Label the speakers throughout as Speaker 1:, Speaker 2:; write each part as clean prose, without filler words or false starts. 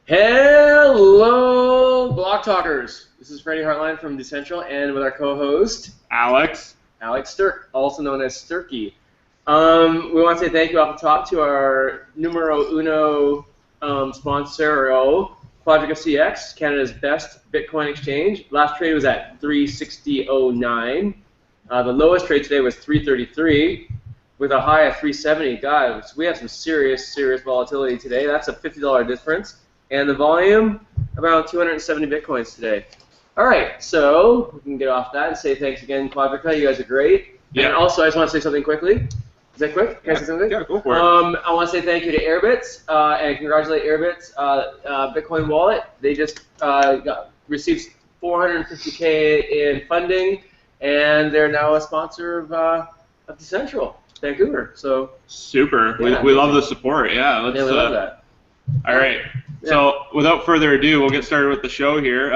Speaker 1: Hello, Block Talkers. This is Freddie Hartline from Decentral, and with our co-host
Speaker 2: Alex
Speaker 1: Sturk, also known as Sturkey. We want to say thank you off the top to our numero uno sponsor, Quadriga CX, Canada's best Bitcoin exchange. Last trade was at 360.09. The lowest trade today was 333, with a high of 370. God, we have some serious volatility today. That's a $50 difference. And the volume, around 270 Bitcoins today. All right, so we can get off that and say thanks again, Quadriga. You guys are great.
Speaker 2: Yeah.
Speaker 1: And also, I just want to say something quickly. Is that quick? Can I say something?
Speaker 2: Yeah, go for it.
Speaker 1: I want to say thank you to Airbits and congratulate Airbits Bitcoin Wallet. They just received $450K in funding, and they're now a sponsor of Decentral Vancouver. So
Speaker 2: super.
Speaker 1: Yeah.
Speaker 2: We love the support. Yeah. Let's.
Speaker 1: yeah, we love that.
Speaker 2: All right.
Speaker 1: Yeah.
Speaker 2: So without further ado, we'll get started with the show here.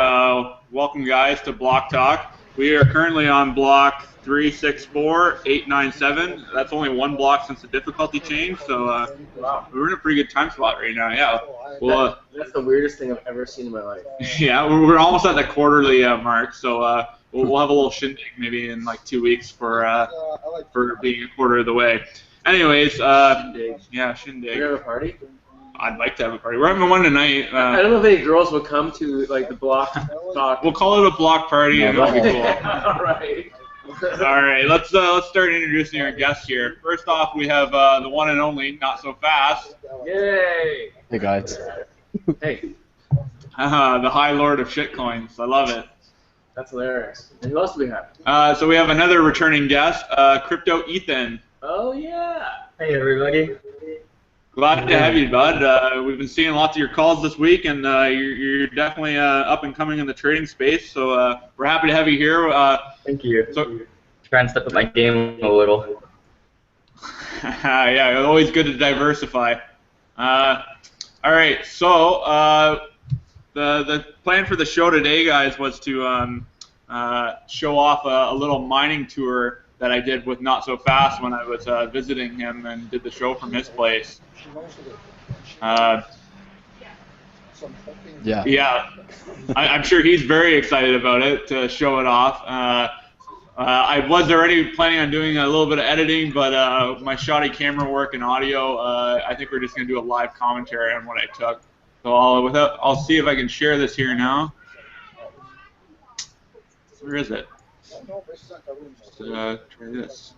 Speaker 2: Welcome, guys, to Blocktalk. We are currently on block 364,897. That's only one block since the difficulty change, so
Speaker 1: Wow.
Speaker 2: we're in a pretty good time slot right now. Yeah. Well,
Speaker 1: That's the weirdest thing I've ever seen in my life.
Speaker 2: yeah, we're almost at the quarterly mark, so we'll have a little shindig maybe in like 2 weeks for being a quarter of the way. Anyways,
Speaker 1: Shindig.
Speaker 2: yeah,
Speaker 1: We
Speaker 2: shindig.
Speaker 1: have a party?
Speaker 2: I'd like to have a party. We're having one tonight.
Speaker 1: I don't know if any girls will come to like the Block Talk.
Speaker 2: We'll call it a block party, and it'll be cool.
Speaker 1: All right.
Speaker 2: All right, let's start introducing our guests here. First off, we have the one and only NotSoFast,
Speaker 1: Yay!
Speaker 3: Hey guys.
Speaker 1: Hey,
Speaker 2: the High Lord of Shitcoins. I love it.
Speaker 1: that's hilarious. And who else do we have?
Speaker 2: So we have another returning guest, Crypto Ethan.
Speaker 1: Oh yeah.
Speaker 4: Hey everybody.
Speaker 2: Glad to have you, bud. We've been seeing lots of your calls this week, and you're definitely up and coming in the trading space. So we're happy to have you here.
Speaker 4: Thank you.
Speaker 2: So,
Speaker 4: Trying to step up my game a little.
Speaker 2: yeah, always good to diversify. All right, so the plan for the show today, guys, was to show off a little mining tour that I did with NotSoFast when I was visiting him and did the show from his place.
Speaker 3: Yeah.
Speaker 2: I'm sure he's very excited about it to show it off. I was already planning on doing a little bit of editing, but my shoddy camera work and audio, I think we're just going to do a live commentary on what I took. So I'll see if I can share this here now. Where is it? Let's try this.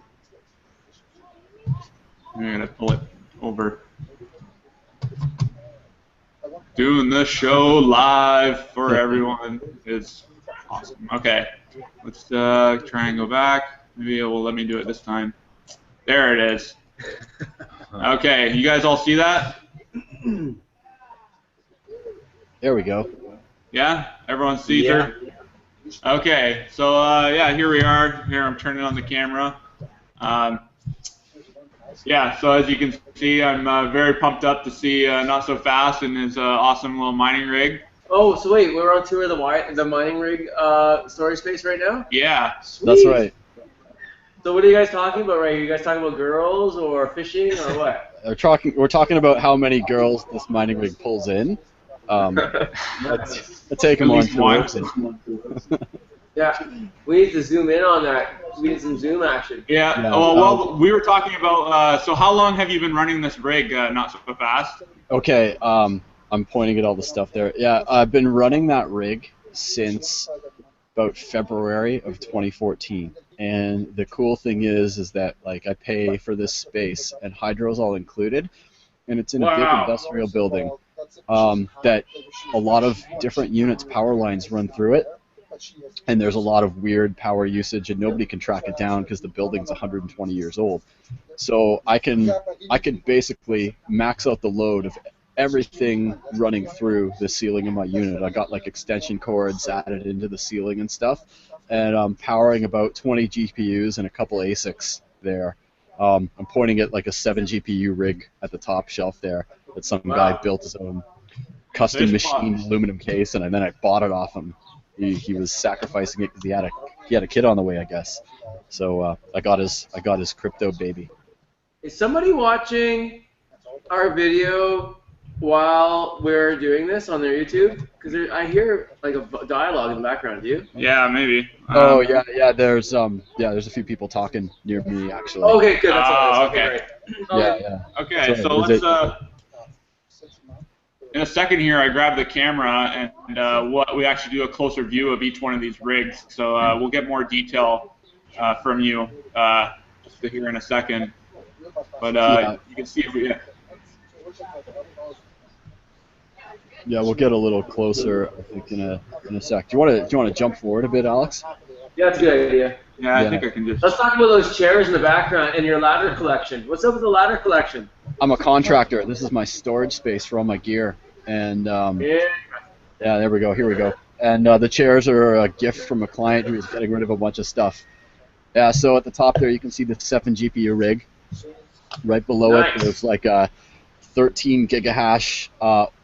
Speaker 2: I'm going to pull it over. Doing the show live for everyone is awesome. Okay, let's try and go back. Maybe it will let me do it this time. There it is. Okay, you guys all see that?
Speaker 3: There we go.
Speaker 2: Yeah? Everyone sees her? Okay, so yeah, here we are. Here I'm turning on the camera. Yeah, so as you can see, I'm very pumped up to see NotSoFast and his awesome little mining rig.
Speaker 1: Oh, so wait, we're on tour of the mining rig storage space right now?
Speaker 2: Yeah.
Speaker 1: Sweet.
Speaker 3: That's right.
Speaker 1: So what are you guys talking about right here? You guys talking about girls or fishing or what?
Speaker 3: We're talking about how many girls this mining rig pulls in. Let's take them on tours.
Speaker 1: Yeah, we need to zoom in on that. We need some zoom action.
Speaker 2: Yeah.
Speaker 3: Yeah,
Speaker 2: Well, we were talking about. So how long have you been running this rig, NotSoFast?
Speaker 3: Okay, I'm pointing at all the stuff there. Yeah, I've been running that rig since about February of 2014. And the cool thing is that like I pay for this space and hydro's all included, and it's in a big industrial building that a lot of different units power lines run through it. And there's a lot of weird power usage, and nobody can track it down because the building's 120 years old. So I can basically max out the load of everything running through the ceiling of my unit. I got like extension cords added into the ceiling and stuff, and I'm powering about 20 GPUs and a couple ASICs there. I'm pointing at like a 7 GPU rig at the top shelf there that some guy built his own custom machined aluminum case, and then I bought it off him. He was sacrificing it because he had a kid on the way, I guess. So I got his crypto baby.
Speaker 1: Is somebody watching our video while we're doing this on their YouTube? Because I hear like a dialogue in the background. Do you?
Speaker 2: Yeah, maybe.
Speaker 3: Oh yeah. There's a few people talking near me actually.
Speaker 1: Okay, good. That's all.
Speaker 2: Okay.
Speaker 1: Great.
Speaker 3: Yeah.
Speaker 2: Okay,
Speaker 3: So
Speaker 2: so
Speaker 3: is
Speaker 2: let's. In a second here, I grab the camera and what we actually do a closer view of each one of these rigs. So we'll get more detail from you just here in a second. But you can see we.
Speaker 3: Yeah, we'll get a little closer, I think, in a sec. Do you want to jump forward a bit, Alex?
Speaker 1: Yeah, that's a good idea.
Speaker 2: Yeah, I think I can just.
Speaker 1: Let's talk about those chairs in the background and your ladder collection. What's up with the ladder collection?
Speaker 3: I'm a contractor. This is my storage space for all my gear. And yeah, there we go. Here we go. And the chairs are a gift from a client who is getting rid of a bunch of stuff. Yeah, so at the top there you can see the 7 GPU rig. Right below it there's like a 13 gigahash,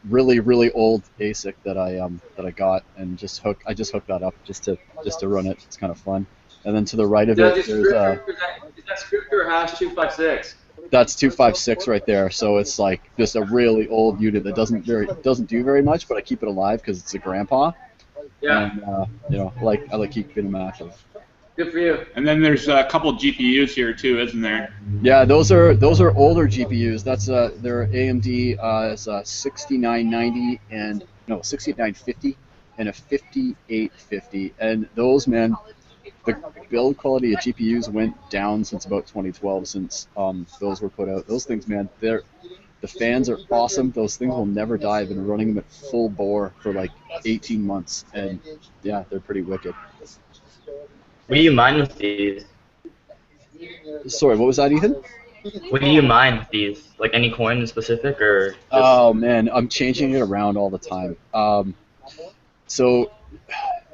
Speaker 3: really old ASIC that I got, and I just hooked that up just to run it. It's kind of fun. And then to the right of it, there's
Speaker 1: is that script or hash 256?
Speaker 3: That's 256 right there. So it's like just a really old unit that doesn't do very much, but I keep it alive because it's a grandpa.
Speaker 1: Yeah.
Speaker 3: And I like keeping them active.
Speaker 1: Good for you.
Speaker 2: And then there's a couple GPUs here too, isn't there?
Speaker 3: Yeah, those are older GPUs. That's they're AMD 6990 and 6950 and a 5850. And those, man, the build quality of GPUs went down since about 2012, since those were put out. Those things, man, the fans are awesome. Those things will never die. I've been running them at full bore for like 18 months, and yeah, they're pretty wicked.
Speaker 4: What do you mine with these?
Speaker 3: Sorry, what was that, Ethan?
Speaker 4: What do you mine with these? Like any coin in specific, or? Just...
Speaker 3: Oh man, I'm changing it around all the time. So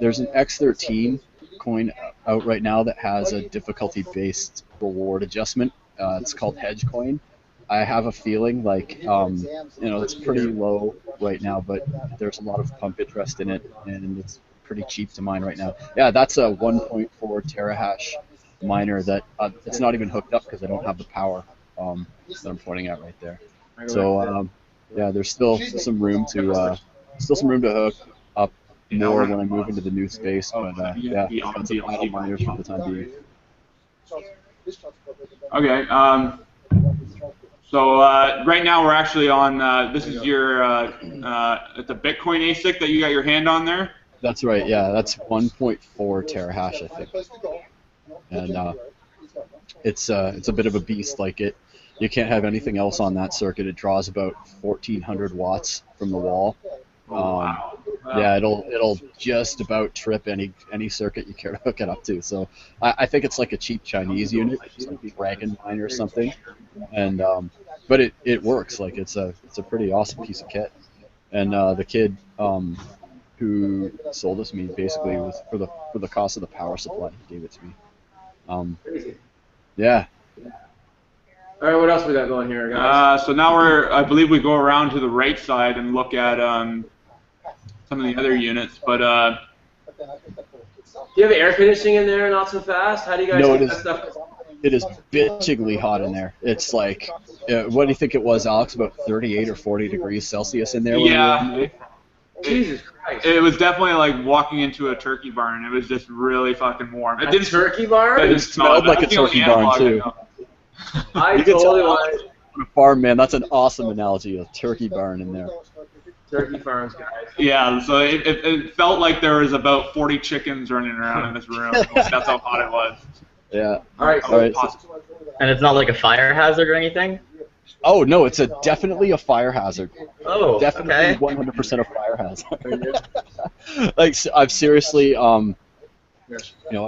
Speaker 3: there's an X13 coin out right now that has a difficulty-based reward adjustment. It's called Hedge Coin. I have a feeling like it's pretty low right now, but there's a lot of pump interest in it, and it's pretty cheap to mine right now. Yeah, that's a 1.4 terahash miner that it's not even hooked up because I don't have the power that I'm pointing at right there. So yeah, there's still some room to hook up more when I move into the new space, but yeah, that's a idle miner for the time being.
Speaker 2: Okay. So right now we're actually on. This is your the Bitcoin ASIC that you got your hand on there.
Speaker 3: That's right. Yeah, that's 1.4 terahash, I think. And it's a bit of a beast. Like you can't have anything else on that circuit. It draws about 1,400 watts from the wall.
Speaker 2: Wow.
Speaker 3: Yeah, it'll just about trip any circuit you care to hook it up to. So I think it's like a cheap Chinese unit, it's like a Dragon Mine or something. And but it works. Like it's a pretty awesome piece of kit. And the kid who sold this to me basically was for the cost of the power supply. He gave it to me. Yeah.
Speaker 1: All right, what else we got going here, guys?
Speaker 2: So now I believe we go around to the right side and look at some of the other units, but
Speaker 1: do you have air conditioning in there? Not so fast. How do you guys keep that stuff?
Speaker 3: It is bitchingly hot in there. It's like, what do you think it was, Alex? About 38 or 40 degrees Celsius in there.
Speaker 2: Yeah.
Speaker 1: Jesus Christ.
Speaker 2: It was definitely like walking into a turkey barn. It was just really fucking warm.
Speaker 1: It didn't turkey barn?
Speaker 3: It smelled like a turkey barn too.
Speaker 1: I totally want
Speaker 3: on a farm, man. That's an awesome analogy. A turkey barn in there.
Speaker 1: Turkey farms, guys.
Speaker 2: Yeah, so it felt like there was about 40 chickens running around in this room. That's how hot it was.
Speaker 3: Yeah.
Speaker 1: All right.
Speaker 4: And it's not like a fire hazard or anything?
Speaker 3: Oh no, it's definitely a fire hazard.
Speaker 4: Oh,
Speaker 3: definitely
Speaker 4: okay.
Speaker 3: 100% a fire hazard. Like I've seriously, I've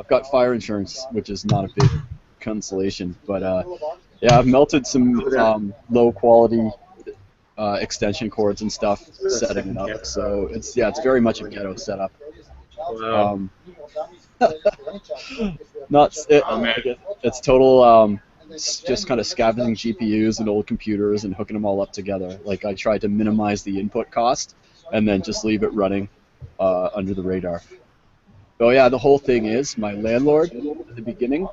Speaker 3: got fire insurance, which is not a big consolation, but yeah, I've melted some low quality extension cords and stuff setting it up. So it's very much a ghetto setup.
Speaker 4: Wow.
Speaker 3: It's total. Just kind of scavenging GPUs and old computers and hooking them all up together. Like I tried to minimize the input cost and then just leave it running under the radar. So yeah, the whole thing is my landlord at the beginning,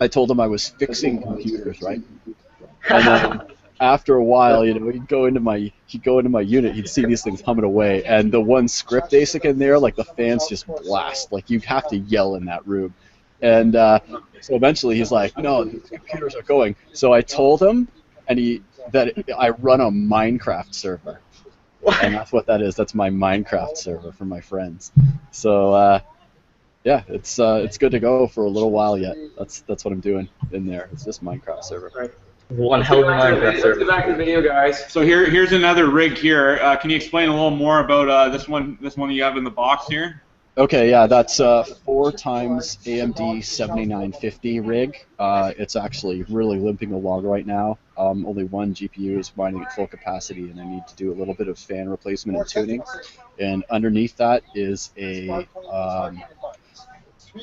Speaker 3: I told him I was fixing computers, right? And then after a while, you know, he'd go into my unit, he'd see these things humming away, and the one script ASIC in there, like the fans just blast, like you have to yell in that room. And so eventually he's like, no, these computers are going. So I told him, and that I run a Minecraft server. And that's what that is. That's my Minecraft server for my friends. So yeah, it's good to go for a little while yet. That's what I'm doing in there. It's just Minecraft server.
Speaker 1: Right.
Speaker 4: One hell of a Minecraft
Speaker 1: Let's
Speaker 4: server.
Speaker 1: get back to the video, guys.
Speaker 2: So here's another rig here. Can you explain a little more about this one you have in the box here?
Speaker 3: Okay, yeah, that's 4 times AMD 7950 rig. It's actually really limping along right now. Only one GPU is mining at full capacity, and I need to do a little bit of fan replacement and tuning. And underneath that is a,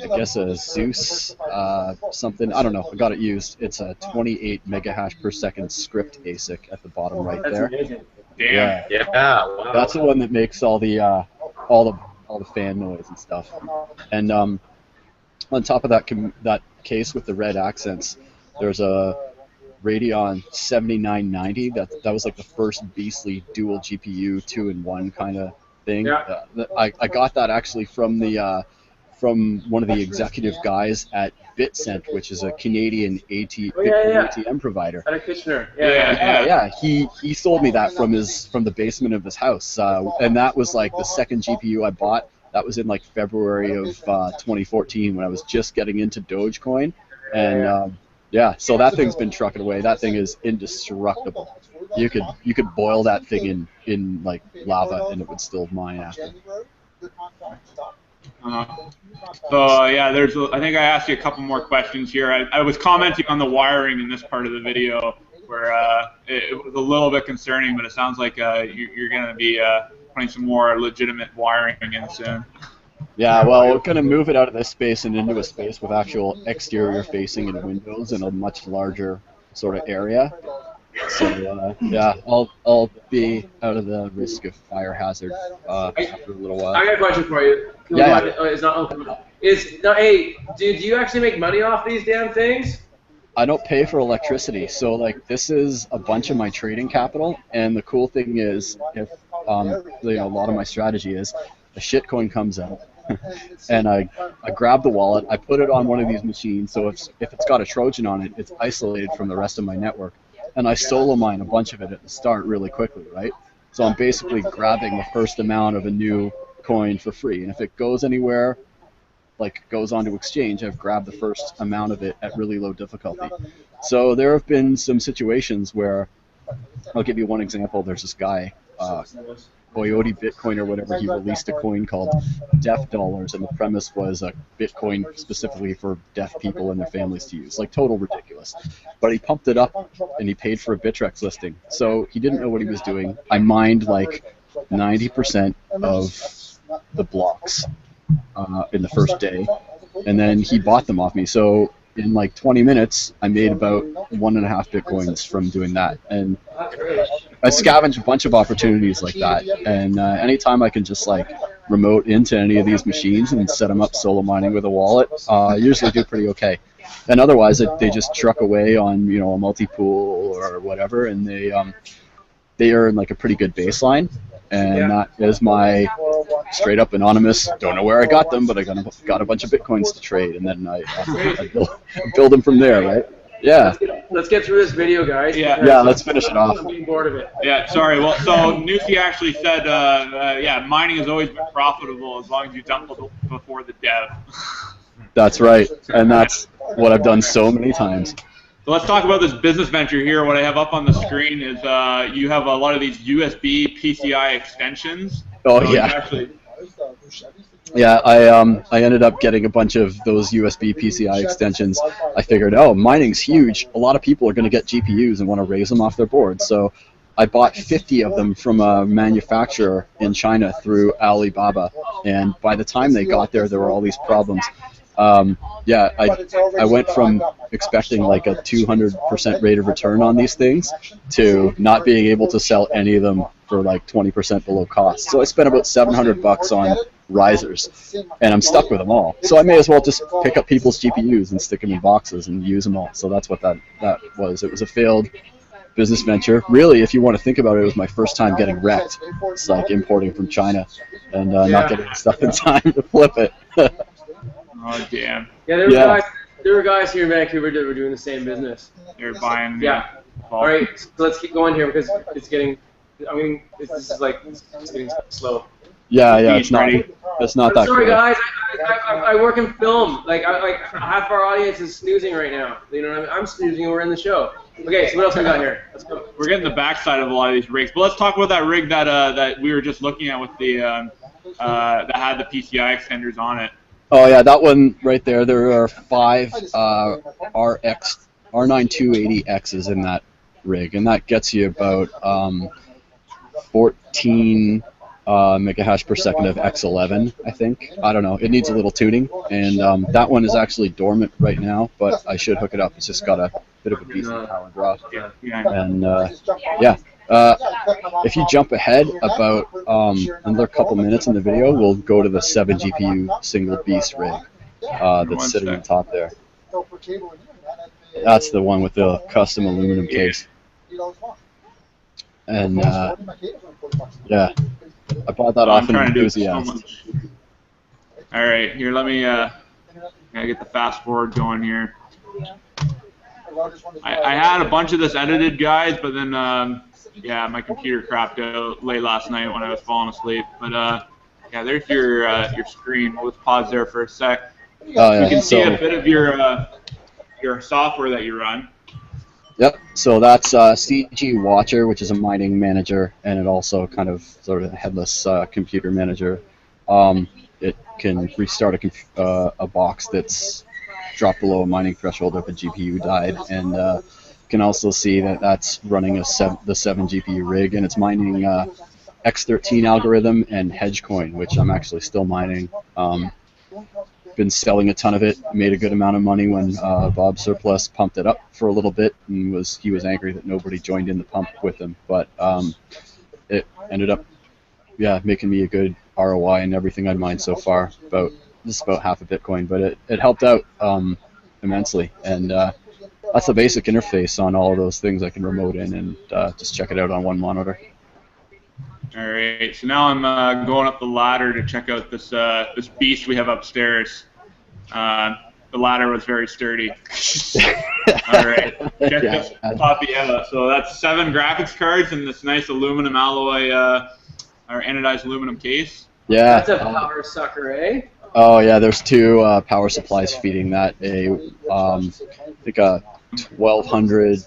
Speaker 3: I guess a Zeus something. I don't know. I got it used. It's a 28 megahash per second script ASIC at the bottom right there.
Speaker 1: That's amazing.
Speaker 2: Damn.
Speaker 4: Yeah. Wow.
Speaker 3: That's the one that makes all the fan noise and stuff. And on top of that case with the red accents, there's a Radeon 7990. That was like the first beastly dual GPU 2-in-1 kind of thing.
Speaker 1: Yeah.
Speaker 3: I got that actually from from one of the executive guys at BitCent, which is a Canadian ATM provider.
Speaker 1: Out of Kitchener.
Speaker 3: Yeah. He sold me that from the basement of his house, and that was like the second GPU I bought. That was in like February of 2014 when I was just getting into Dogecoin, and yeah, so that thing's been trucking away. That thing is indestructible. You could boil that thing in like lava and it would still mine after.
Speaker 2: So yeah, I think I asked you a couple more questions here. I was commenting on the wiring in this part of the video, where it was a little bit concerning, but it sounds like you're going to be putting some more legitimate wiring in soon.
Speaker 3: Yeah, well, we're going to move it out of this space and into a space with actual exterior facing and windows in a much larger sort of area. So yeah, I'll be out of the risk of fire hazard after a little while.
Speaker 1: I got a question for you. It's not open. Hey, do you actually make money off these damn things?
Speaker 3: I don't pay for electricity, so like this is a bunch of my trading capital. And the cool thing is, if a lot of my strategy is, a shitcoin comes out, and I grab the wallet, I put it on one of these machines. So if it's got a Trojan on it, it's isolated from the rest of my network. And I solo mine a bunch of it at the start really quickly, right? So I'm basically grabbing the first amount of a new coin for free. And if it goes anywhere, like goes onto exchange, I've grabbed the first amount of it at really low difficulty. So there have been some situations where, I'll give you one example. There's this guy, Coyote Bitcoin or whatever, he released a coin called Deaf Dollars, and the premise was a Bitcoin specifically for deaf people and their families to use. Like, total ridiculous. But he pumped it up, and he paid for a Bitrex listing. So he didn't know what he was doing. I mined like 90% of the blocks in the first day, and then he bought them off me. So in like 20 minutes, I made about 1.5 Bitcoins from doing that. And I scavenge a bunch of opportunities like that. And anytime I can just like remote into any of these machines and set them up solo mining with a wallet, I usually do pretty okay. And otherwise, they just truck away on a multi-pool or whatever, and they earn like a pretty good baseline. And that is my straight up anonymous, don't know where I got them, but I got a bunch of Bitcoins to trade, and then I build them from there, right? Yeah.
Speaker 1: Let's get through this video, guys.
Speaker 3: Yeah, let's finish it off.
Speaker 1: I'm getting bored of it.
Speaker 2: Yeah, sorry. Well, so Nusi actually said, yeah, mining has always been profitable as long as you dump before the dev.
Speaker 3: That's right, and that's what I've done so many times.
Speaker 2: So let's talk about this business venture here. What I have up on the screen is you have a lot of these USB PCI extensions.
Speaker 3: Oh,
Speaker 2: so
Speaker 3: yeah. Yeah, I ended up getting a bunch of those USB PCI extensions. I figured, oh, mining's huge. A lot of people are going to get GPUs and want to raise them off their boards. So I bought 50 of them from a manufacturer in China through Alibaba. And by the time they got there were all these problems. Yeah, I went from expecting like a 200% rate of return on these things to not being able to sell any of them for like 20% below cost. So I spent about $700 on risers, and I'm stuck with them all. So I may as well just pick up people's GPUs and stick them in boxes and use them all. So that's what that was. It was a failed business venture. Really, if you want to think about it, it was my first time getting wrecked. It's like importing from China and not getting the stuff in time to flip it.
Speaker 2: Oh damn.
Speaker 1: Yeah, there were guys here in Vancouver that were doing the same business.
Speaker 2: They're buying.
Speaker 1: Yeah. All right, so let's keep going here because it's getting. I mean, this is like it's getting slow.
Speaker 3: Yeah, it's not that.
Speaker 1: Sorry,
Speaker 3: cool.
Speaker 1: guys. I work in film. Like half our audience is snoozing right now. You know what I mean? I'm snoozing and we're in the show. Okay, so what else we got here? Let's go.
Speaker 2: We're getting the backside of a lot of these rigs, but let's talk about that rig that we were just looking at with the that had the PCI extenders on it.
Speaker 3: Oh yeah, that one right there. There are 5 R9280Xs in that rig, and that gets you about 14 megahash per second of X11, I think. I don't know. It needs a little tuning, and that one is actually dormant right now, but I should hook it up. It's just got a bit of a decent power draw. And if you jump ahead about another couple minutes in the video, we'll go to the 7 GPU single beast rig that's sitting on top there. That's the one with the custom aluminum case. And yeah, I bought that off an enthusiast.
Speaker 2: All right, here, let me get the fast forward going here. I had a bunch of this edited, guys, but then yeah, my computer crapped out late last night when I was falling asleep. But yeah, there's your screen. We'll just pause there for a sec.
Speaker 3: Oh, yeah.
Speaker 2: You can see a bit of your software that you run.
Speaker 3: Yep. So that's TWatcher, which is a mining manager, and it also kind of sort of a headless computer manager. It can restart a box that's dropped below a mining threshold if a GPU died, and can also see that that's running the 7 GPU rig, and it's mining X13 algorithm and Hedgecoin, which I'm actually still mining. Been selling a ton of it, made a good amount of money when Bob Surplus pumped it up for a little bit, and he was angry that nobody joined in the pump with him, but it ended up making me a good ROI in everything I'd mined so far, just about half a Bitcoin, but it helped out immensely, and that's the basic interface on all of those things. I can remote in and just check it out on one monitor.
Speaker 2: All right, so now I'm going up the ladder to check out this this beast we have upstairs. The ladder was very sturdy. All right, check this puppy out. So that's 7 graphics cards in this nice aluminum alloy or anodized aluminum case.
Speaker 3: Yeah.
Speaker 1: That's a power sucker, eh?
Speaker 3: Oh yeah, there's 2 power supplies feeding that. I think a 1200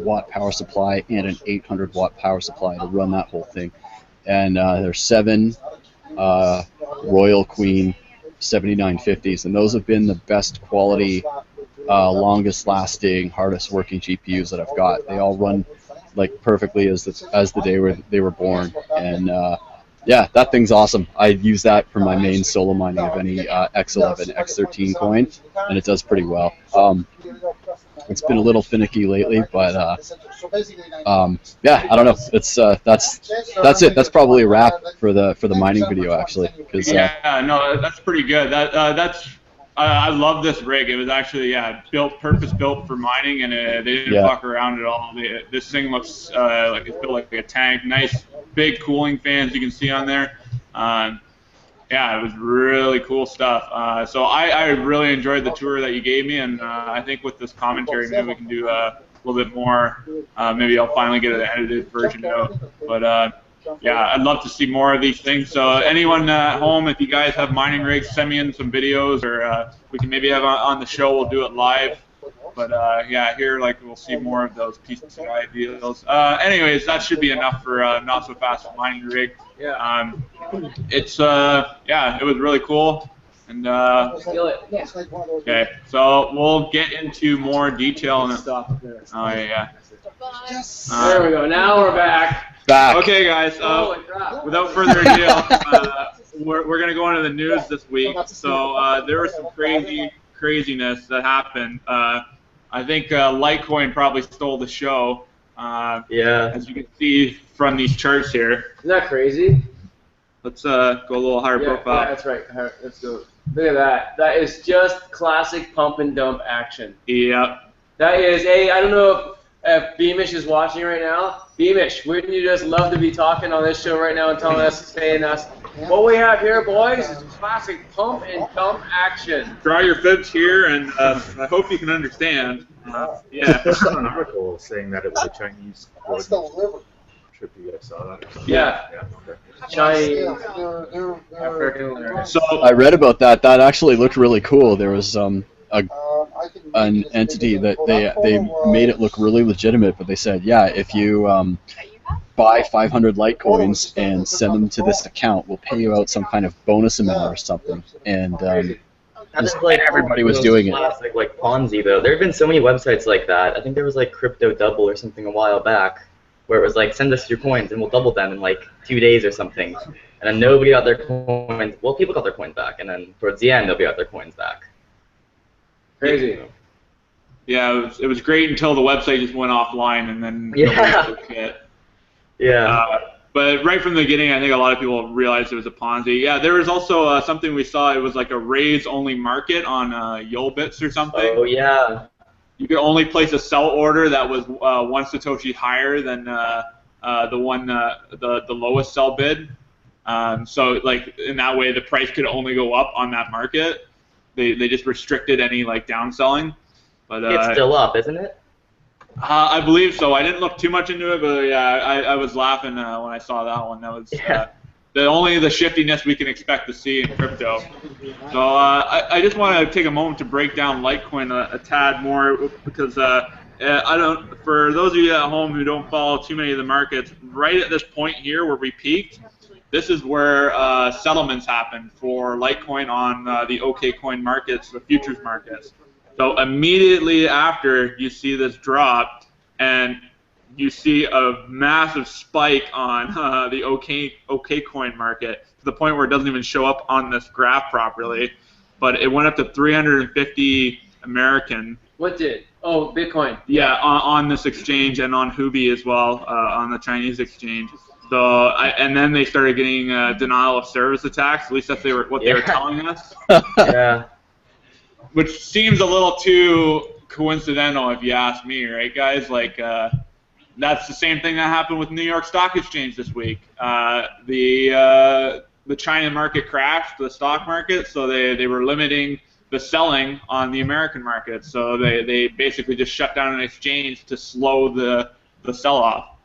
Speaker 3: watt power supply and an 800 watt power supply to run that whole thing. And there's 7 Royal Queen 7950s, and those have been the best quality, longest lasting, hardest working GPUs that I've got. They all run like perfectly as the day they were born, and yeah, that thing's awesome. I use that for my main solo mining of any X11, X13 coin, and it does pretty well. It's been a little finicky lately, but yeah, I don't know. It's that's it. That's probably a wrap for the mining video, actually.
Speaker 2: Yeah, no, that's pretty good. I love this rig. It was actually purpose built for mining, and they didn't fuck around at all. This thing looks like it's built like a tank. Nice big cooling fans you can see on there. Yeah, it was really cool stuff. So I really enjoyed the tour that you gave me, and I think with this commentary, maybe we can do a little bit more. Maybe I'll finally get an edited version out. But yeah, I'd love to see more of these things. So anyone at home, if you guys have mining rigs, send me in some videos, or we can maybe have on the show. We'll do it live. But yeah, here we'll see more of those PCI deals. Anyways, that should be enough for NotSoFast mining rig.
Speaker 1: Yeah.
Speaker 2: It's it was really cool. And okay, so we'll get into more detail on it.
Speaker 1: Stop there.
Speaker 2: Oh yeah.
Speaker 1: There we go. Now we're back.
Speaker 2: Okay, guys. Without further ado, we're gonna go into the news this week. So there was some craziness that happened. I think Litecoin probably stole the show.
Speaker 4: Yeah.
Speaker 2: As you can see from these charts here.
Speaker 1: Isn't that crazy?
Speaker 2: Let's go a little higher profile.
Speaker 1: Yeah, that's right. Let's go. Look at that. That is just classic pump and dump action.
Speaker 2: Yep.
Speaker 1: That is I don't know if Beamish is watching right now, Beamish, wouldn't you just love to be talking on this show right now and telling us, saying us, what we have here, boys, is classic pump and dump action.
Speaker 2: Draw your fibs here, and I hope you can understand. Yeah.
Speaker 5: There's an article saying that it was a Chinese coin. Trip, you guys saw that?
Speaker 1: Yeah.
Speaker 5: Okay.
Speaker 1: Chinese.
Speaker 2: So
Speaker 3: I read about that. That actually looked really cool. There was an entity that they made it look really legitimate, but they said, yeah, if you buy 500 Litecoins and send them to this account, we'll pay you out some kind of bonus amount or something. And
Speaker 4: That's like
Speaker 3: everybody was doing it.
Speaker 4: classic, like Ponzi though. There have been so many websites like that. I think there was like Crypto Double or something a while back, where it was like, send us your coins and we'll double them in like 2 days or something. And then nobody got their coins. Well, people got their coins back, and then towards the end, nobody got their coins back.
Speaker 1: Crazy.
Speaker 2: yeah, it was great until the website just went offline, and then
Speaker 4: Yeah.
Speaker 2: nobody took it.
Speaker 4: Yeah.
Speaker 2: But right from the beginning, I think a lot of people realized it was a Ponzi. Yeah, there was also something we saw. It was like a raise-only market on Yolbits or something.
Speaker 4: Oh yeah.
Speaker 2: You could only place a sell order that was 1 Satoshi higher than the lowest sell bid. So like in that way, the price could only go up on that market. They just restricted any like downselling. But
Speaker 4: It's still up, isn't it?
Speaker 2: I believe so. I didn't look too much into it, but yeah, I was laughing when I saw that one. That was the shiftiness we can expect to see in crypto. So I just want to take a moment to break down Litecoin a tad more, because for those of you at home who don't follow too many of the markets, right at this point here where we peaked, this is where settlements happen for Litecoin on the OKCoin markets, the futures markets. So immediately after, you see this drop, and you see a massive spike on the OKCoin market, to the point where it doesn't even show up on this graph properly. But it went up to 350 American.
Speaker 1: What did? Oh, Bitcoin.
Speaker 2: Yeah, on this exchange, and on Huobi as well, on the Chinese exchange. So, and then they started getting denial of service attacks. At least that's what they were telling us.
Speaker 4: Yeah.
Speaker 2: Which seems a little too coincidental, if you ask me, right, guys? Like, that's the same thing that happened with New York Stock Exchange this week. The China market crashed, the stock market, so they were limiting the selling on the American market. So they basically just shut down an exchange to slow the sell-off.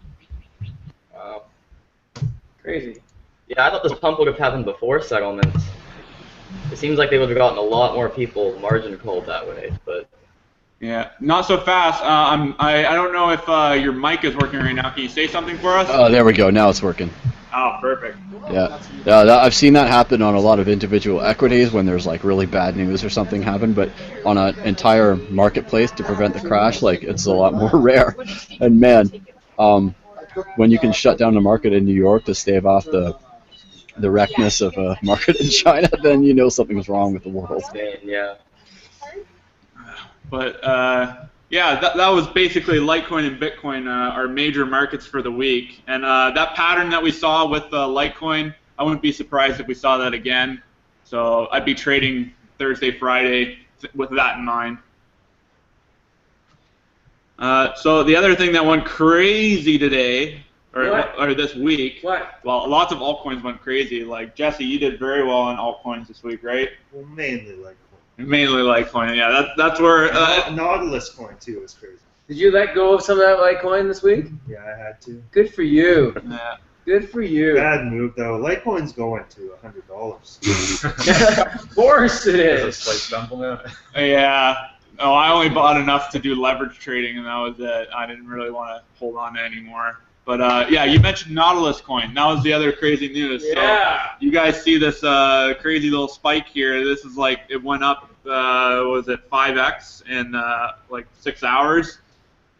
Speaker 4: Wow.
Speaker 1: Crazy.
Speaker 4: Yeah, I thought this pump would have happened before settlements. It seems like they would have gotten a lot more people margin called that way, but.
Speaker 2: Yeah, not so fast. I don't know if your mic is working right now. Can you say something for us?
Speaker 3: Oh, there we go. Now it's working.
Speaker 2: Oh, perfect.
Speaker 3: Yeah, I've seen that happen on a lot of individual equities when there's like really bad news or something happen, but on an entire marketplace to prevent the crash, like it's a lot more rare. And man, when you can shut down the market in New York to stave off the wreckness of a market in China, then you know something's wrong with the world.
Speaker 4: Yeah.
Speaker 2: But yeah, that was basically Litecoin and Bitcoin, our major markets for the week. And that pattern that we saw with Litecoin, I wouldn't be surprised if we saw that again. So I'd be trading Thursday, Friday with that in mind. So the other thing that went crazy today, or this week,
Speaker 1: What?
Speaker 2: well, lots of altcoins went crazy. Like, Jesse, you did very well on altcoins this week, right?
Speaker 5: Well, mainly Litecoin.
Speaker 2: Mainly Litecoin, yeah. That's where...
Speaker 5: Nautilus Coin, too, was crazy.
Speaker 1: Did you let go of some of that Litecoin this week?
Speaker 5: Yeah, I had to.
Speaker 1: Good for you.
Speaker 2: yeah.
Speaker 1: Good for you.
Speaker 5: Bad move, though. Litecoin's going to $100.
Speaker 1: Of course it is.
Speaker 2: Yeah. No, I only bought enough to do leverage trading, and that was it. I didn't really want to hold on to any more. But yeah, you mentioned Nautilus Coin. That was the other crazy news.
Speaker 1: Yeah.
Speaker 2: So you guys see this crazy little spike here. This is like, it went up, was it 5x in like 6 hours?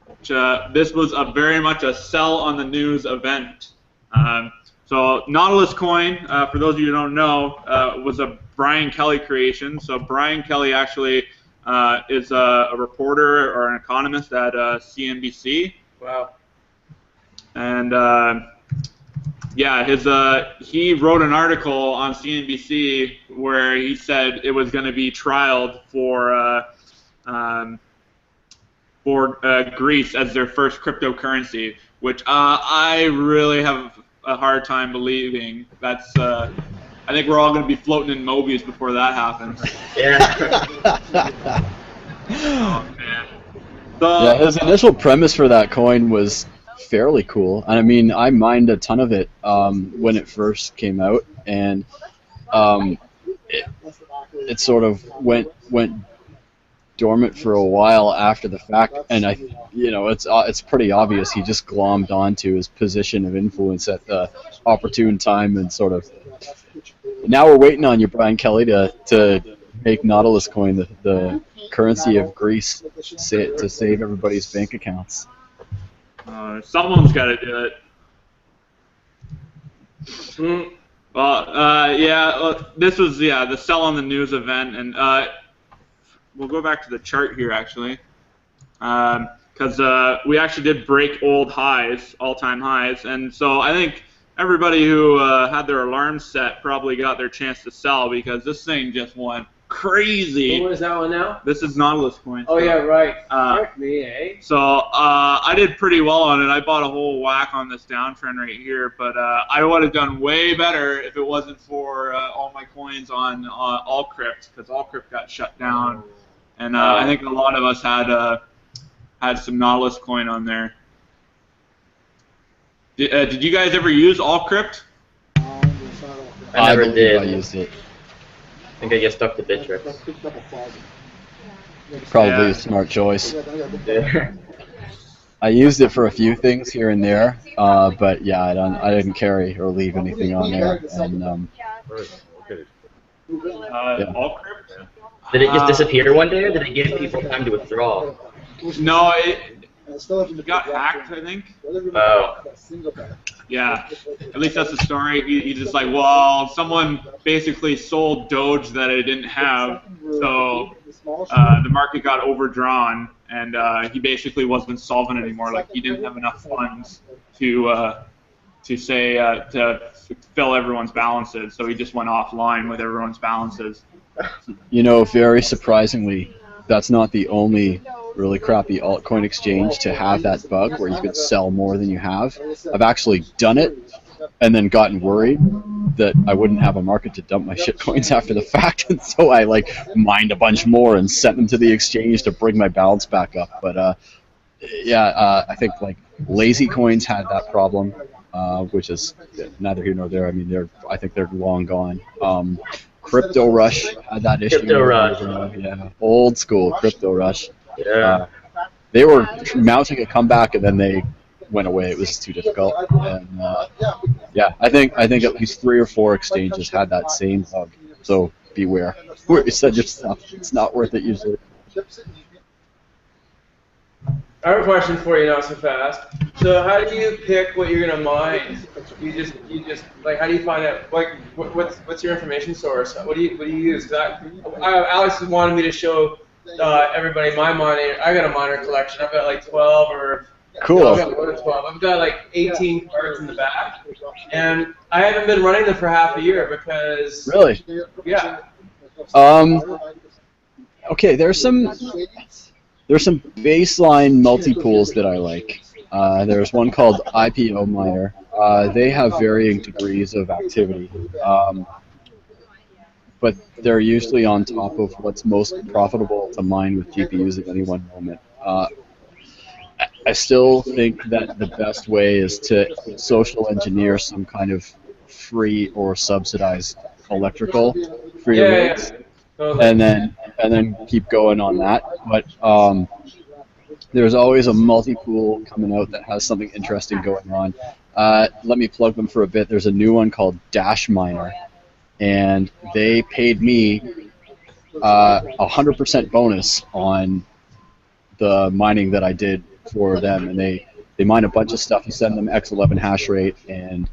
Speaker 2: Which, this was very much a sell on the news event. So Nautilus Coin, for those of you who don't know, was a Brian Kelly creation. So Brian Kelly actually is a reporter or an economist at CNBC.
Speaker 1: Wow.
Speaker 2: And yeah, he wrote an article on CNBC where he said it was going to be trialed for for Greece as their first cryptocurrency, which I really have a hard time believing. That's I think we're all going to be floating in Mobius before that happens.
Speaker 4: Yeah.
Speaker 2: Oh man.
Speaker 3: Yeah, his initial premise for that coin was fairly cool. And I mean, I mined a ton of it when it first came out, and it sort of went dormant for a while after the fact. And it's pretty obvious he just glommed onto his position of influence at the opportune time, and sort of. Now we're waiting on you, Brian Kelly, to make Nautilus Coin the currency of Greece to save everybody's bank accounts.
Speaker 2: Someone's got to do it. Well, this was the Sell on the News event, and we'll go back to the chart here actually, because we actually did break old highs, all-time highs, and so I think everybody who had their alarms set probably got their chance to sell, because this thing just went crazy.
Speaker 1: What is that one now?
Speaker 2: This is Nautilus Coin.
Speaker 1: Oh yeah, right. Frick me, eh?
Speaker 2: So I did pretty well on it. I bought a whole whack on this downtrend right here, but I would have done way better if it wasn't for all my coins on Altcrypt, because Altcrypt got shut down, and I think a lot of us had some Nautilus Coin on there. Did you guys ever use Altcrypt?
Speaker 4: I never did.
Speaker 3: I used it.
Speaker 4: I think I get stuck to Bittrex.
Speaker 3: Probably a smart choice.
Speaker 4: Yeah.
Speaker 3: I used it for a few things here and there, but yeah, I didn't carry or leave anything on there. And
Speaker 2: Altcrypt?
Speaker 4: Did it just disappear one day, or did it give people time to withdraw?
Speaker 2: No, it got hacked, I think.
Speaker 4: Oh.
Speaker 2: Yeah, at least that's the story. He's just like, well, someone basically sold Doge that I didn't have, so the market got overdrawn, and he basically wasn't solvent anymore. Like, he didn't have enough funds to fill everyone's balances, so he just went offline with everyone's balances.
Speaker 3: You know, very surprisingly, that's not the only really crappy altcoin exchange to have that bug where you could sell more than you have. I've actually done it and then gotten worried that I wouldn't have a market to dump my shitcoins after the fact, and so I mined a bunch more and sent them to the exchange to bring my balance back up. But I think Lazy Coins had that problem, which is neither here nor there. I mean, I think they're long gone. Crypto Rush had that issue.
Speaker 4: Crypto Rush.
Speaker 3: Yeah, old school Crypto Rush.
Speaker 4: Yeah.
Speaker 3: They were mounting a comeback and then they went away. It was too difficult. And I think at least 3 or 4 exchanges had that same bug. So beware. Where you said yourself, it's not worth it usually.
Speaker 1: I have a question for you, NotSoFast. So how do you pick what you're gonna mine? You just how do you find out? What's your information source? What do you use? Alex wanted me to show everybody my mining. I got a miner collection. I've got 12 or.
Speaker 3: Cool.
Speaker 1: I've got more than 12. I've got 18 cards in the back, and I haven't been running them for half a year because.
Speaker 3: Really?
Speaker 1: Yeah.
Speaker 3: Okay, there's some baseline multi-pools that I like. There's one called IPO Miner. They have varying degrees of activity, but they're usually on top of what's most profitable to mine with GPUs at any one moment. I still think that the best way is to social engineer some kind of free or subsidized electrical for your rigs. Totally. And then keep going on that. But there's always a multi-pool coming out that has something interesting going on. Let me plug them for a bit. There's a new one called Dash Miner, and they paid me 100% bonus on the mining that I did for them, and they mine a bunch of stuff. You send them X11 hash rate, and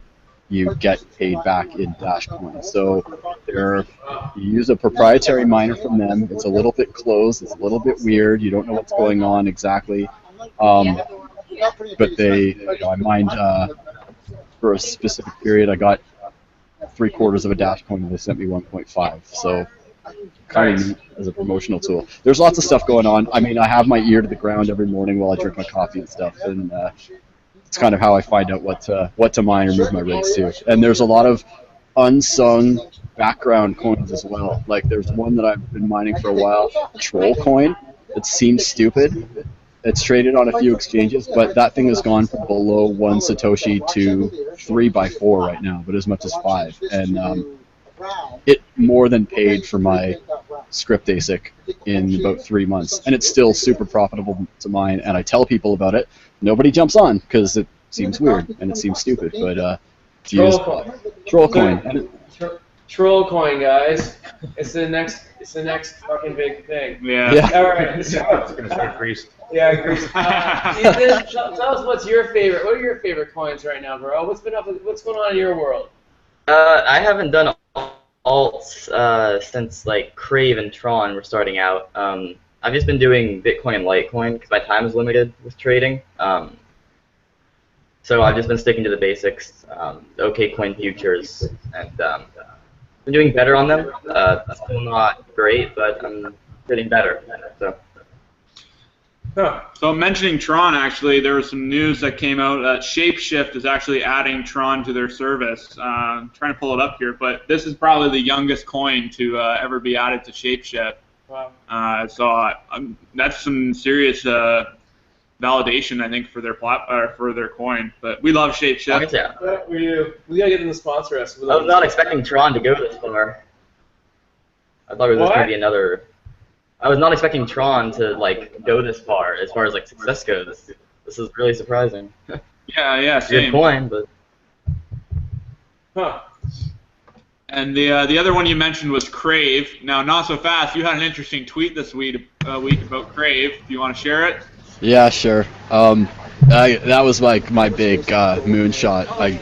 Speaker 3: you get paid back in Dash Coin. So you use a proprietary miner from them. It's a little bit closed. It's a little bit weird. You don't know what's going on exactly. But I mined for a specific period. I got 3/4 of a Dash Coin, and they sent me 1.5. So kind of neat as a promotional tool. There's lots of stuff going on. I mean, I have my ear to the ground every morning while I drink my coffee and stuff, and it's kind of how I find out what to mine or move my rigs to. And there's a lot of unsung background coins as well. Like there's one that I've been mining for a while, Troll Coin. It seems stupid. It's traded on a few exchanges, but that thing has gone from below 1 Satoshi to 3x4 right now, but as much as 5. And it more than paid for my script ASIC in about 3 months. And it's still super profitable to mine, and I tell people about it. Nobody jumps on because it seems weird and it seems stupid, but
Speaker 1: Troll Coin.
Speaker 3: Troll Coin.
Speaker 1: Troll Coin, guys. It's the next fucking big thing.
Speaker 2: Yeah.
Speaker 1: All right.
Speaker 5: It's gonna start Greece.
Speaker 1: Yeah, Greece. Ethan, tell us what are your favorite coins right now, bro? What's going on in your world?
Speaker 4: I haven't done alts since like Crave and Tron were starting out. I've just been doing Bitcoin and Litecoin because my time is limited with trading. So I've just been sticking to the basics, the OK Coin futures, and been doing better on them. Still not great, but I'm getting better. So.
Speaker 1: Huh.
Speaker 2: So mentioning Tron, actually, there was some news that came out that Shapeshift is actually adding Tron to their service. I'm trying to pull it up here, but this is probably the youngest coin to ever be added to Shapeshift.
Speaker 1: Wow.
Speaker 2: So that's some serious validation, I think, for their coin. But we love Shapeshift.
Speaker 4: Yeah.
Speaker 1: We gotta get them to sponsor us.
Speaker 4: I was not expecting Tron to go this far. I thought it was just gonna be another. I was not expecting Tron to like go this far as like success goes. This is really surprising.
Speaker 2: Yeah, same.
Speaker 4: Good coin, but.
Speaker 1: Huh.
Speaker 2: And the other one you mentioned was Crave. Now, NotSoFast, you had an interesting tweet this week about Crave. Do you want to share it?
Speaker 3: Yeah, sure. That was like my big moonshot. I